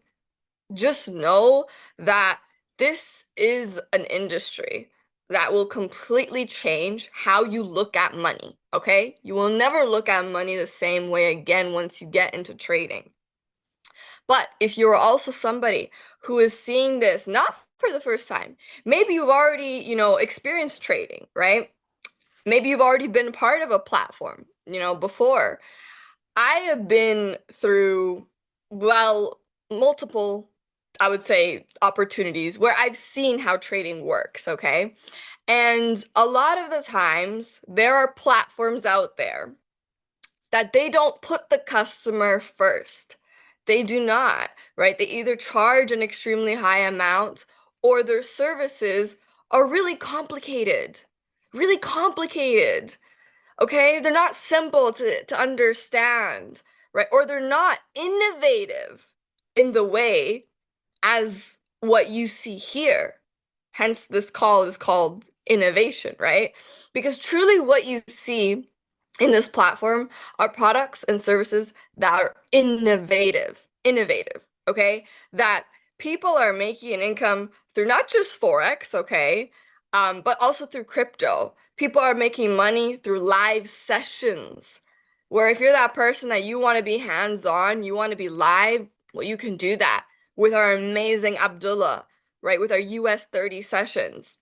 just know that this is an industry that will completely change how you look at money, okay? You will never look at money the same way again once you get into trading. But if you're also somebody who is seeing this not for the first time, maybe you've already, experienced trading, right? Maybe you've already been part of a platform, before. I have been through, well, multiple, I would say, opportunities where I've seen how trading works, okay? And a lot of the times, there are platforms out there that they don't put the customer first. They do not, right? They either charge an extremely high amount or their services are really complicated. Really complicated. Okay? They're not simple to understand, right? Or they're not innovative in the way as what you see here. Hence, this call is called innovation, right? Because truly what you see in this platform are products and services that are innovative, okay? That people are making an income through not just Forex, okay? But also through crypto. People are making money through live sessions, where if you're that person that you want to be hands-on, you want to be live, well, you can do that with our amazing Abdullah, right? With our US 30 sessions.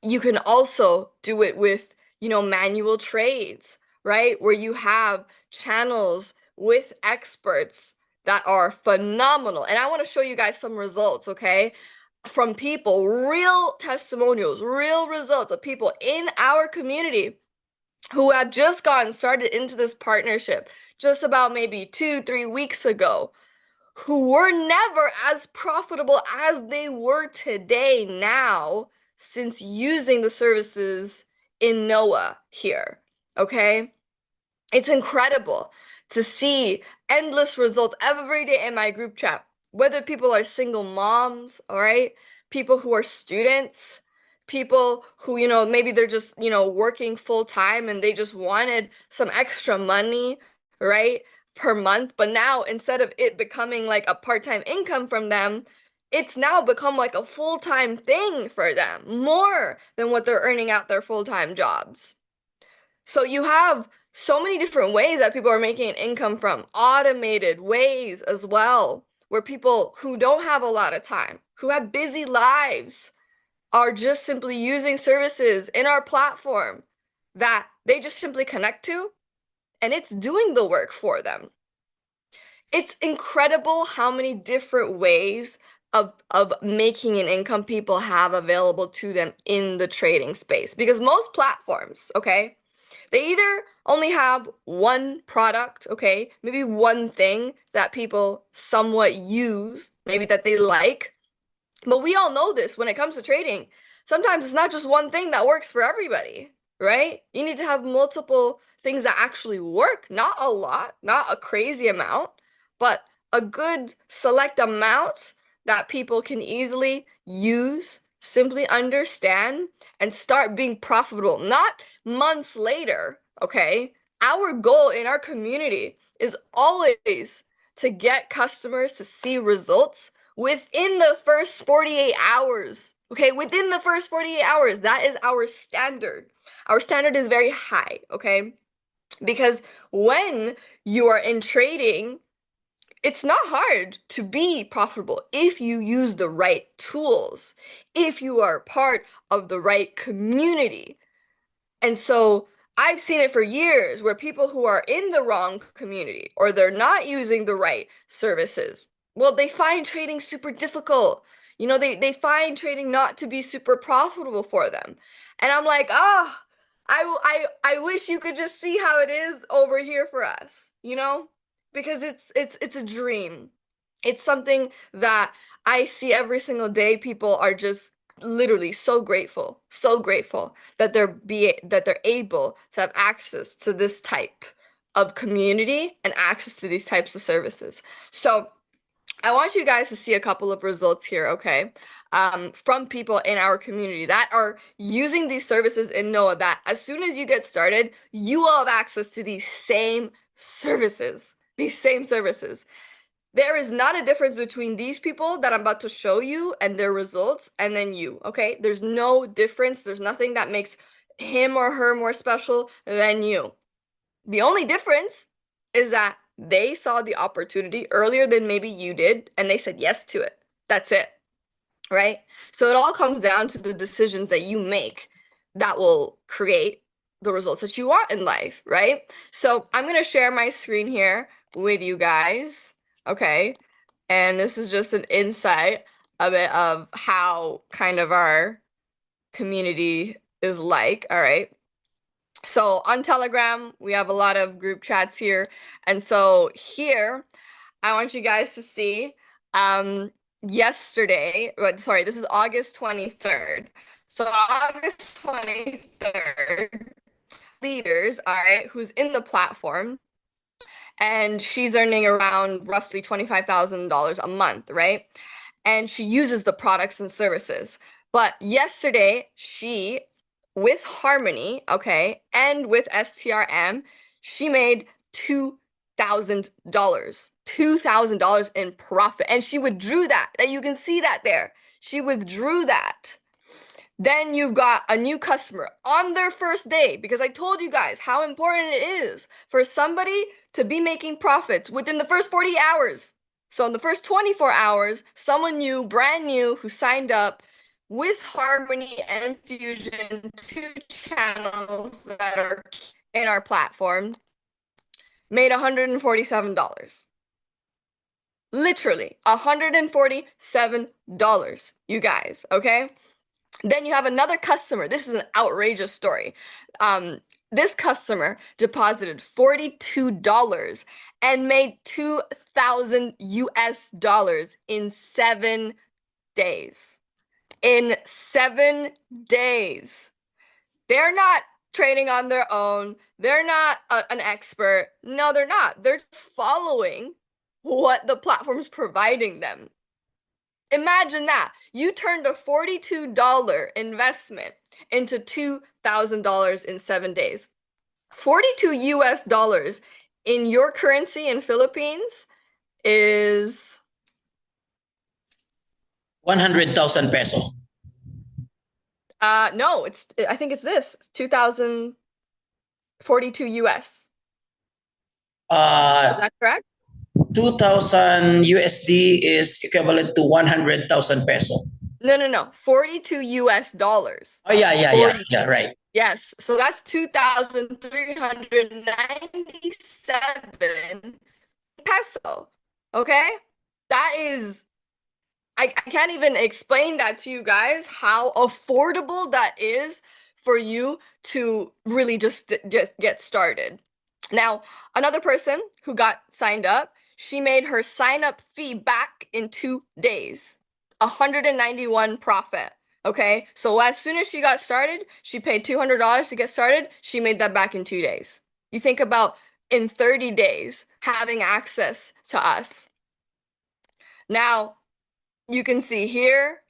You can also do it with, manual trades, right? Where you have channels with experts that are phenomenal. And I want to show you guys some results, okay? From people, real testimonials, real results of people in our community who have just gotten started into this partnership just about maybe 2-3 weeks ago, who were never as profitable as they were today now since using the services in Noah here, okay? It's incredible to see endless results every day in my group chat, whether people are single moms, all right? People who are students, people who, maybe they're just, working full time and they just wanted some extra money, right, per month. But now instead of it becoming like a part-time income from them, it's now become like a full-time thing for them, more than what they're earning at their full-time jobs. So you have so many different ways that people are making an income from, automated ways as well, where people who don't have a lot of time, who have busy lives, are just simply using services in our platform that they just simply connect to, and it's doing the work for them. It's incredible how many different ways of making an income people have available to them in the trading space. Because most platforms, okay, they either only have one product, okay, maybe one thing that people somewhat use, maybe that they like. But we all know this when it comes to trading. Sometimes it's not just one thing that works for everybody, right? You need to have multiple things that actually work, not a lot, not a crazy amount, but a good select amount that people can easily use, simply understand, and start being profitable, not months later, okay? Our goal in our community is always to get customers to see results within the first 48 hours. Okay, within the first 48 hours, that is our standard. Our standard is very high, okay? Because when you are in trading, it's not hard to be profitable if you use the right tools, if you are part of the right community. And so I've seen it for years where people who are in the wrong community or they're not using the right services, well, they find trading super difficult. They find trading not to be super profitable for them. And I'm like, I wish you could just see how it is over here for us, because it's a dream. It's something that I see every single day. People are just literally so grateful that they're able to have access to this type of community and access to these types of services. So I want you guys to see a couple of results here, okay? From people in our community that are using these services and know that as soon as you get started, you will have access to these same services. There is not a difference between these people that I'm about to show you and their results and then you, okay? There's no difference. There's nothing that makes him or her more special than you. The only difference is that they saw the opportunity earlier than maybe you did and they said yes to it. That's it, right? So it all comes down to the decisions that you make that will create the results that you want in life, right? So I'm going to share my screen here with you guys. Okay, and this is just an insight a bit of how kind of our community is like. All right, so on Telegram, we have a lot of group chats here. And so here, I want you guys to see yesterday, sorry, this is August 23rd. So August 23rd, leaders, all right, who's in the platform, and she's earning around roughly $25,000 a month, right? And she uses the products and services. But yesterday, she, with Harmony, okay, and with STRM, she made $2,000. $2,000 in profit. And she withdrew that. And you can see that there. She withdrew that. Then you've got a new customer on their first day, because I told you guys how important it is for somebody to be making profits within the first 40 hours. So in the first 24 hours, someone new, brand new, who signed up with Harmony and Fusion, 2 channels that are in our platform, made $147. Literally $147, you guys, okay? Then you have another customer. This is an outrageous story. This customer deposited $42 and made $2,000 in 7 days. In 7 days. They're not trading on their own. They're not an expert. No, they're not. They're following what the platform's providing them. Imagine that. You turned a $42 investment into $2,000 in 7 days. 42 US dollars in your currency in Philippines is 100,000 peso. No, I think it's this 2,042 US. Is that correct? 2,000 USD is equivalent to 100,000 peso. No. 42 US dollars. Oh, yeah, 42. right. Yes, so that's 2,397 peso. Okay? That is, I can't even explain that to you guys how affordable that is for you to really just get started. Now, another person who got signed up, she made her sign up fee back in 2 days. 191 profit. Okay, so as soon as she got started, she paid $200 to get started. She made that back in 2 days. You think about in 30 days having access to us. Now, you can see here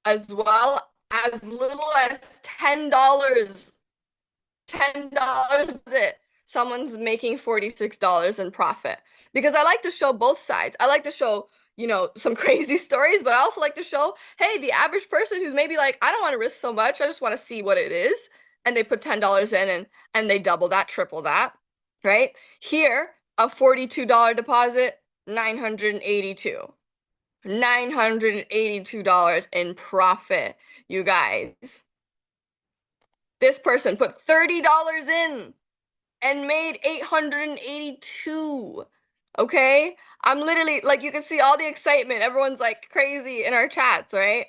as well, as little as $10. $10 is it. someone's making $46 in profit. Because I like to show both sides. I like to show, you know, some crazy stories, but I also like to show, hey, the average person who's maybe like, I don't want to risk so much. I just want to see what it is. And they put $10 in and they double that, triple that, right? Here, a $42 deposit, 982. $982 in profit, you guys. This person put $30 in and made 882. Okay? I'm literally like, you can see all the excitement. Everyone's like crazy in our chats, right?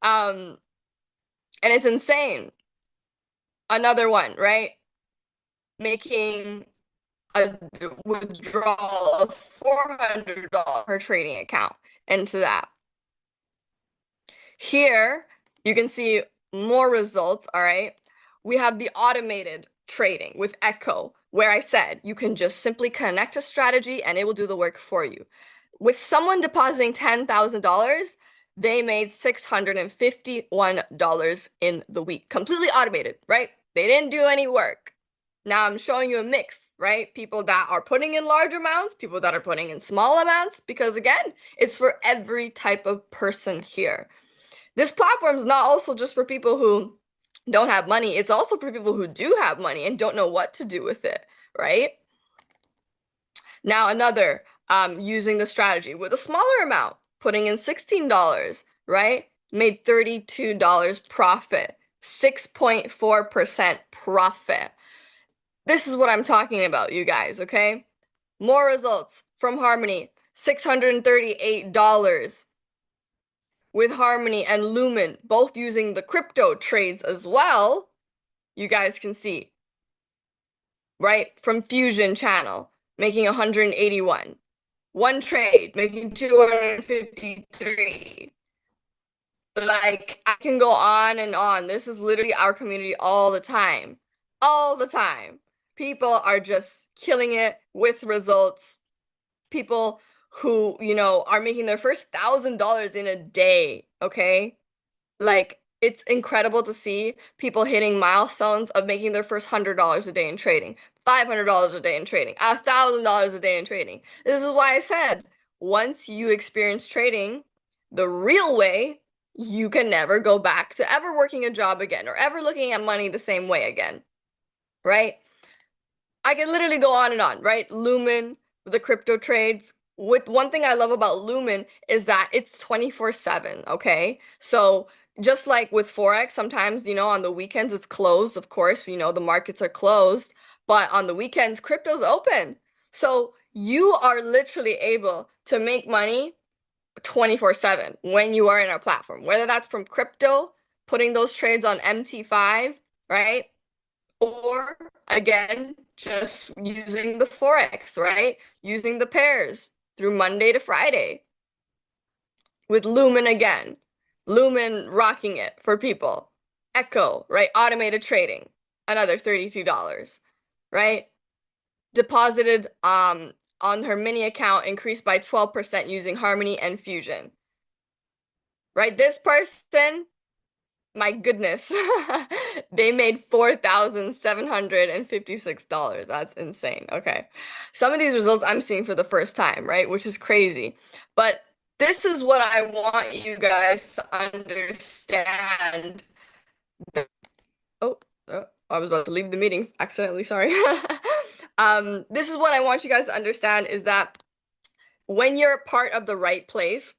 And it's insane. Another one, right? Making a withdrawal of $400 per trading account into that. Here, you can see more results, all right? We have the automated trading with Echo, where I said you can just simply connect a strategy and it will do the work for you. With someone depositing $10,000, they made $651 in the week, completely automated, right? They didn't do any work. Now I'm showing you a mix, right? People that are putting in large amounts, people that are putting in small amounts, because again, it's for every type of person here. This platform is not also just for people who don't have money. It's also for people who do have money and don't know what to do with it, right? Now another, using the strategy with a smaller amount, putting in $16, right? Made $32 profit, 6.4% profit. This is what I'm talking about, you guys, okay? More results from Harmony, $638 with Harmony and Lumen, both using the crypto trades as well. You guys can see, right? From Fusion channel, making 181. One trade, making 253. Like, I can go on and on. This is literally our community all the time. All the time. People are just killing it with results. People who, you know, are making their first $1,000 in a day, okay? Like, it's incredible to see people hitting milestones of making their first $100 a day in trading, $500 a day in trading, $1,000 a day in trading. This is why I said, once you experience trading the real way, you can never go back to ever working a job again or ever looking at money the same way again, right? I can literally go on and on, right? Lumen, the crypto trades. With one thing I love about Lumen is that it's 24/7, okay? So just like with Forex, sometimes, you know, on the weekends it's closed, of course, you know, the markets are closed, but on the weekends, crypto's open. So you are literally able to make money 24/7 when you are in our platform, whether that's from crypto, putting those trades on MT5, right? Or again, just using the Forex, right? Using the pairs through Monday to Friday. With Lumen again. Lumen rocking it for people. Echo, right? Automated trading, another $32, right? Deposited on her mini account increased by 12% using Harmony and Fusion. Right? This person, my goodness, they made $4,756. That's insane. Okay. Some of these results I'm seeing for the first time, right? Which is crazy. But this is what I want you guys to understand. Oh, I was about to leave the meeting accidentally, sorry. This is what I want you guys to understand is that when you're part of the right place,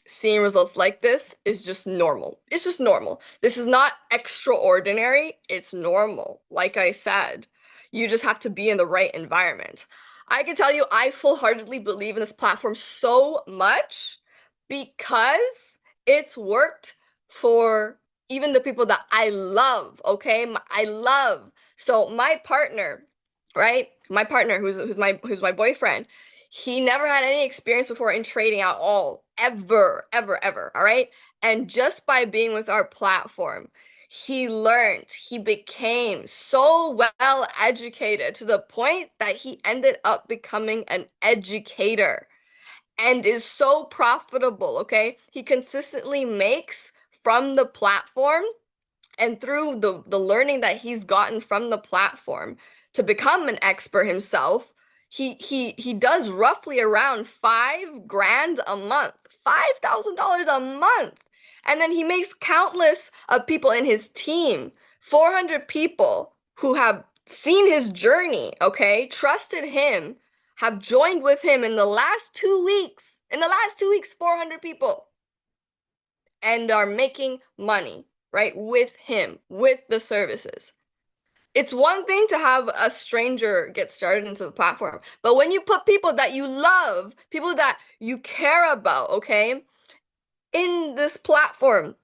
seeing results like this is just normal. It's just normal. This is not extraordinary. It's normal. Like I said, you just have to be in the right environment. I can tell you, I full-heartedly believe in this platform so much because it's worked for even the people that I love, okay? I love. So my partner, right? My partner, who's my boyfriend, he never had any experience before in trading at all, ever, all right? And just by being with our platform, he learned, he became so well educated to the point that he ended up becoming an educator and is so profitable, okay? He consistently makes from the platform And through the learning that he's gotten from the platform to become an expert himself, he does roughly around $5,000 a month, $5,000 a month. And then he makes countless of people in his team, 400 people who have seen his journey, okay, trusted him, have joined with him in the last 2 weeks. In the last 2 weeks, 400 people, and are making money, right, with him, with the services. It's one thing to have a stranger get started into the platform, but when you put people that you love, people that you care about, okay, in this platform,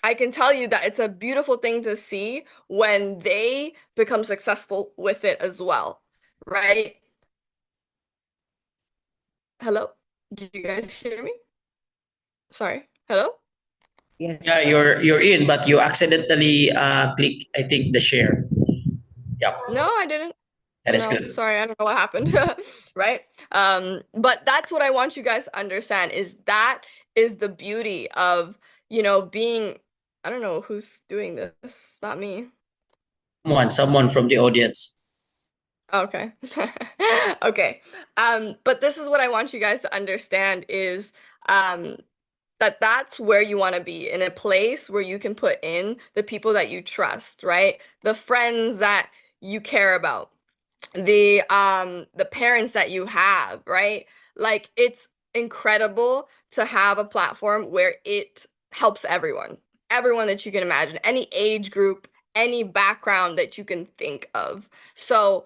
I can tell you that it's a beautiful thing to see when they become successful with it as well, right? Hello? Did you guys hear me? Sorry. Hello? Yes. Yeah, you're in, but you accidentally click, I think, the share. Yep, No, I didn't. that is No, good. sorry, I don't know what happened. Right? But that's what I want you guys to understand is that is the beauty of, being, I don't know who's doing this. It's not me. Someone from the audience. Okay. Okay. But this is what I want you guys to understand is that's where you want to be, in a place where you can put in the people that you trust, right? The friends that you care about, the parents that you have, right? Like, it's incredible to have a platform where it helps everyone that you can imagine, any age group, any background that you can think of. So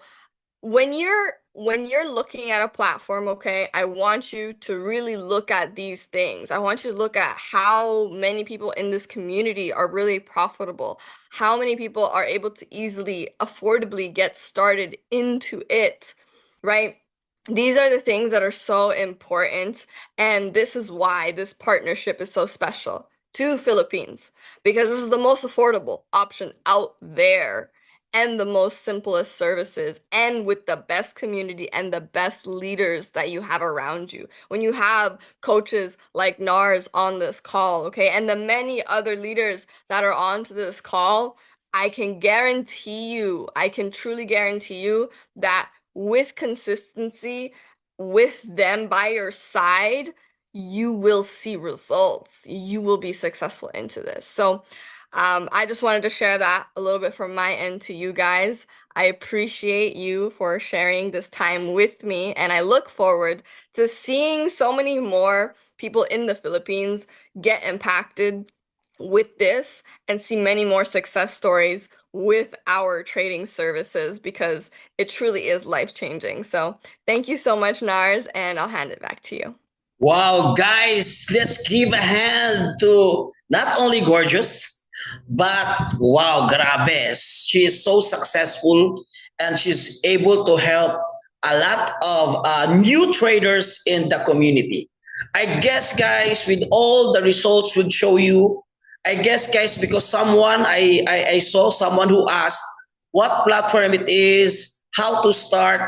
when you're looking at a platform, okay, I want you to really look at these things. I want you to look at how many people in this community are really profitable, how many people are able to easily, affordably get started into it, right? These are the things that are so important, and this is why this partnership is so special to Philippines, because this is the most affordable option out there and the most simplest services, and with the best community and the best leaders that you have around you. When you have coaches like Nars on this call, okay, and the many other leaders that are onto this call, I can truly guarantee you that with consistency, with them by your side, you will see results. You will be successful into this. So I just wanted to share that a little bit from my end to you guys. I appreciate you for sharing this time with me, and I look forward to seeing so many more people in the Philippines get impacted with this and see many more success stories with our trading services, because it truly is life-changing. So thank you so much, Nars, and I'll hand it back to you. Wow, guys, let's give a hand to not only Gorgeous, but wow, grabe. She is so successful and she's able to help a lot of new traders in the community. I guess, guys, with all the results would show you, I guess, guys, because I saw someone who asked what platform it is, how to start,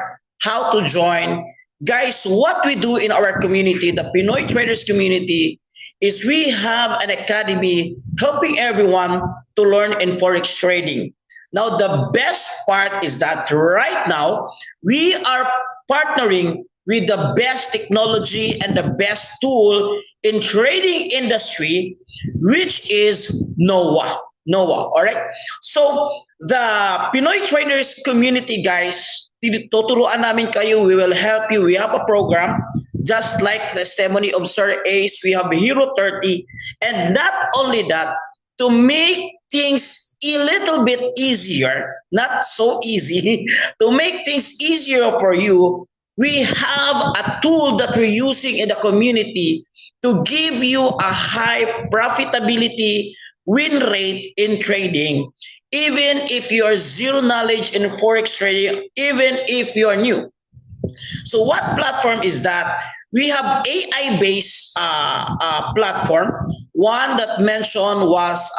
how to join. Guys, what we do in our community, the Pinoy traders community, is we have an academy helping everyone to learn in forex trading. Now, the best part is that right now we are partnering with the best technology and the best tool in trading industry, which is NOAH. NOAH, all right? So, the Pinoy traders community, guys, tuturuan namin kayo. We will help you. We have a program, just like the testimony of Sir Ace. We have Hero 30. And not only that, to make things a little bit easier, not so easy, to make things easier for you, we have a tool that we're using in the community to give you a high profitability win rate in trading, even if you're zero knowledge in forex trading, even if you're new. So what platform is that? We have AI-based platform. One that mentioned was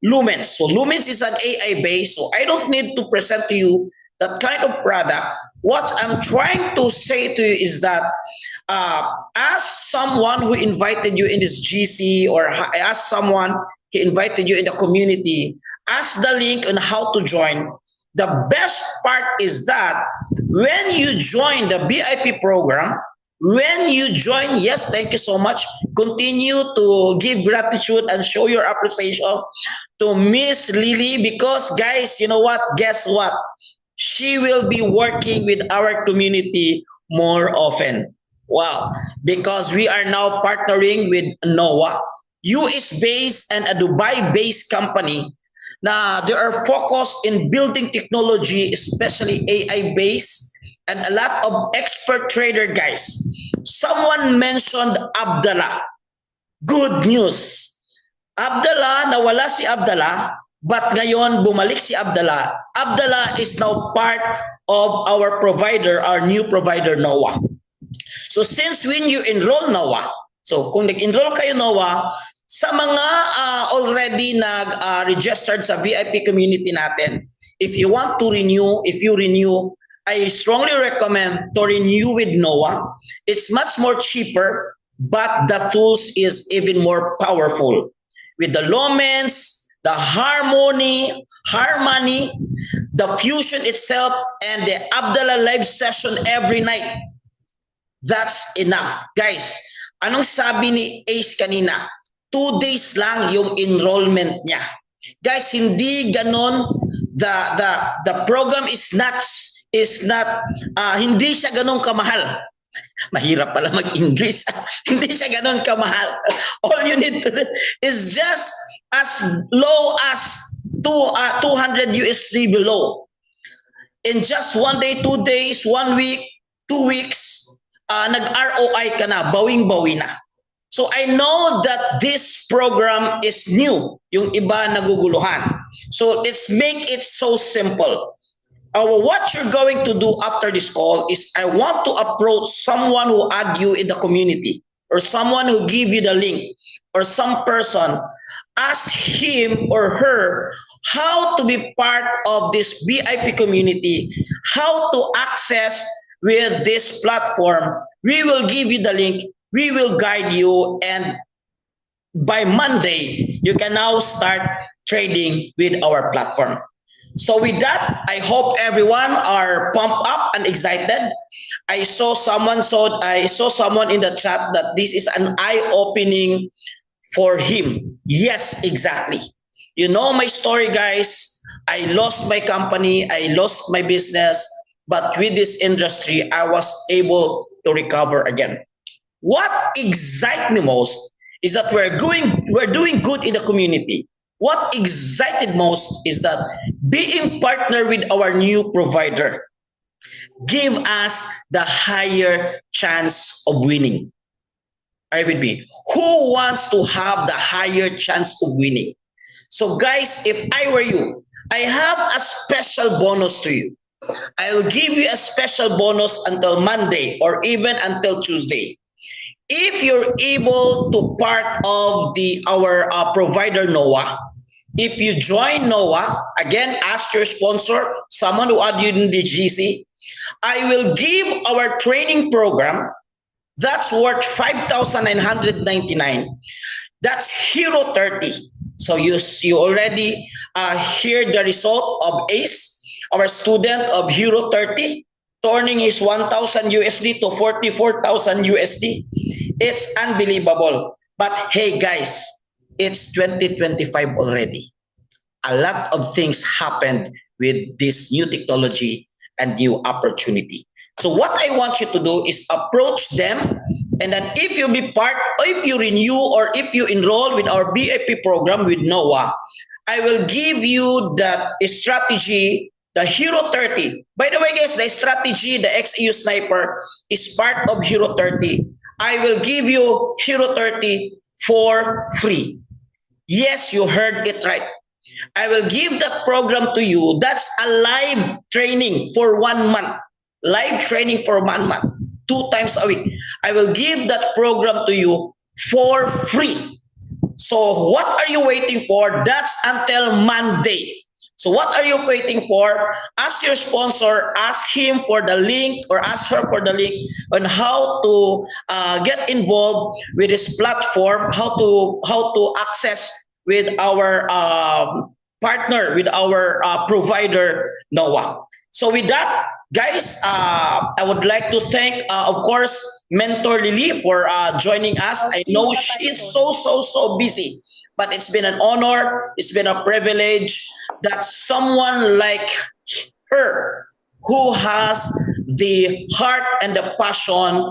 Lumens. So Lumens is an AI-based, so I don't need to present to you that kind of product. What I'm trying to say to you is that ask someone who invited you in this GC, or ask someone who invited you in the community, as the link on how to join. The best part is that when you join the VIP program, when you join, yes, thank you so much. Continue to give gratitude and show your appreciation to Miss Lily, because guys, you know what? Guess what? She will be working with our community more often. Wow, because we are now partnering with NOAA, US-based and a Dubai-based company. Now, they are focused in building technology, especially AI-based, and a lot of expert trader guys. Someone mentioned Abdallah. Good news. Abdallah, nawala si Abdallah, but ngayon bumalik si Abdallah. Abdallah is now part of our provider, our new provider, NOAA. So since when you enroll NOAA, so kung nag-enroll kayo NOAA, sa mga already nag-registered sa VIP community natin, if you want to renew, if you renew, I strongly recommend to renew with NOAA. It's much more cheaper, but the tools is even more powerful. With the Lumens, the Harmony, the Fusion itself, and the Abdallah live session every night. That's enough. Guys, anong sabi ni Ace kanina? 2 days lang yung enrollment niya. Guys, hindi ganon. The program is not hindi siya ganon kamahal. Mahirap pala mag-English. Hindi siya ganon kamahal. All you need to do is just as low as 200 USD below. In just 1 day, 2 days, 1 week, 2 weeks, nag-ROI ka na, bawing-bawi na. So I know that this program is new. Yung iba naguguluhan. So let's make it so simple. What you're going to do after this call is I want to approach someone who add you in the community, or someone who give you the link, or some person. Ask him or her how to be part of this VIP community, how to access with this platform. We will give you the link. We will guide you, and by Monday, you can now start trading with our platform. So with that, I hope everyone are pumped up and excited. I saw someone in the chat that this is an eye-opening for him. Yes, exactly. You know my story, guys. I lost my company, I lost my business, but with this industry, I was able to recover again. What excites me most is that we're doing good in the community. What excited most is that being partnered with our new provider give us the higher chance of winning. Are you with me? Who wants to have the higher chance of winning? So guys, if I were you, I have a special bonus to you. I will give you a special bonus until Monday or even until Tuesday. If you're able to part of our provider NOAA, if you join NOAA, again, ask your sponsor, someone who add you in the GC, I will give our training program that's worth 5,999. That's Hero 30. So you already hear the result of Ace, our student of Hero 30, turning his 1,000 USD to 44,000 USD. It's unbelievable. But hey guys, it's 2025 already. A lot of things happened with this new technology and new opportunity. So what I want you to do is approach them, and then if you be part, or if you renew, or if you enroll with our VIP program with NOAA, I will give you the strategy, the Hero 30. By the way, guys, the strategy, the XEU Sniper is part of Hero 30. I will give you Hero 30 for free. Yes, you heard it right. I will give that program to you. That's a live training for 1 month. Live training for 1 month, 2 times a week. I will give that program to you for free. So what are you waiting for? That's until Monday. So what are you waiting for? Ask your sponsor, ask him for the link, or ask her for the link on how to get involved with this platform, how to access with our partner with our provider, Noah. So with that, guys, I would like to thank, of course, Mentor Lily for joining us. I know she's so busy, but it's been an honor. It's been a privilege that someone like her, who has the heart and the passion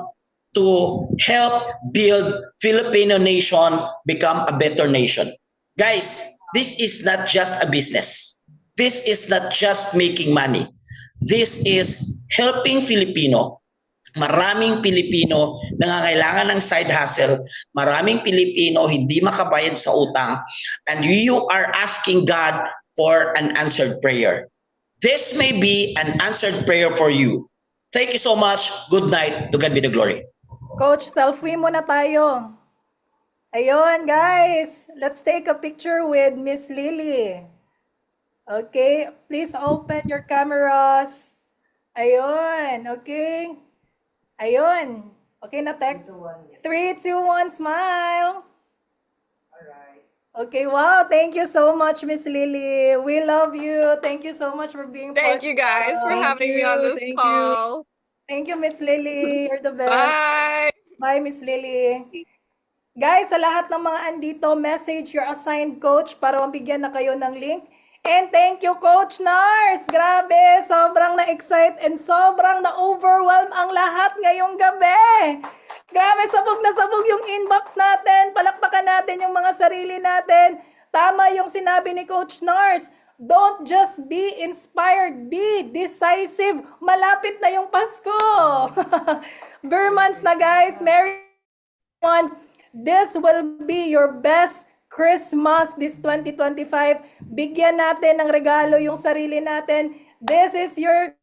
to help build Filipino nation become a better nation. Guys, this is not just a business. This is not just making money. This is helping Filipino. Maraming Pilipino nangangailangan ng side hustle. Maraming Pilipino hindi makabayad sa utang. And you are asking God for an answered prayer. This may be an answered prayer for you. Thank you so much. Good night. To God be the glory. Coach, selfie muna tayo. Ayun, guys. Let's take a picture with Miss Lily. Okay, please open your cameras. Ayun, okay. Ayun. Okay na, Tek? 3, 2, 1, smile. Okay, wow. Thank you so much, Miss Lily. We love you. Thank you so much for being part Thank you guys for of us. having me on this call. Thank you, Miss Lily. You're the best. Bye. Bye, Miss Lily. Guys, sa lahat ng mga andito, message your assigned coach para mabigyan na kayo ng link. And thank you, Coach Nars. Grabe, sobrang na-excite and sobrang na-overwhelm ang lahat ngayong gabi. Grabe, sabog na sabog yung inbox natin. Palakpakan natin yung mga sarili natin. Tama yung sinabi ni Coach Nars. Don't just be inspired, be decisive. Malapit na yung Pasko. Burmans na, guys. Merry one. This will be your best Christmas this 2025. Bigyan natin ng regalo yung sarili natin. This is your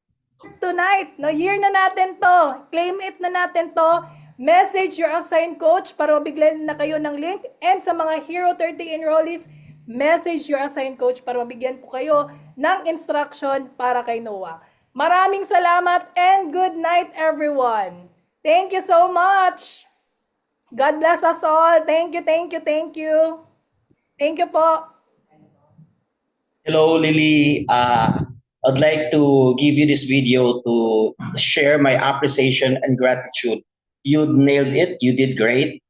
tonight. No, year na natin to. Claim it na natin to. Message your assigned coach para mabigyan na kayo ng link. And sa mga Hero 30 enrollees, message your assigned coach para mabigyan po kayo ng instruction para kay Noah. Maraming salamat and good night, everyone. Thank you so much. God bless us all. Thank you, thank you, thank you. Thank you po. Hello, Lily. I'd like to give you this video to share my appreciation and gratitude. You nailed it. You did great.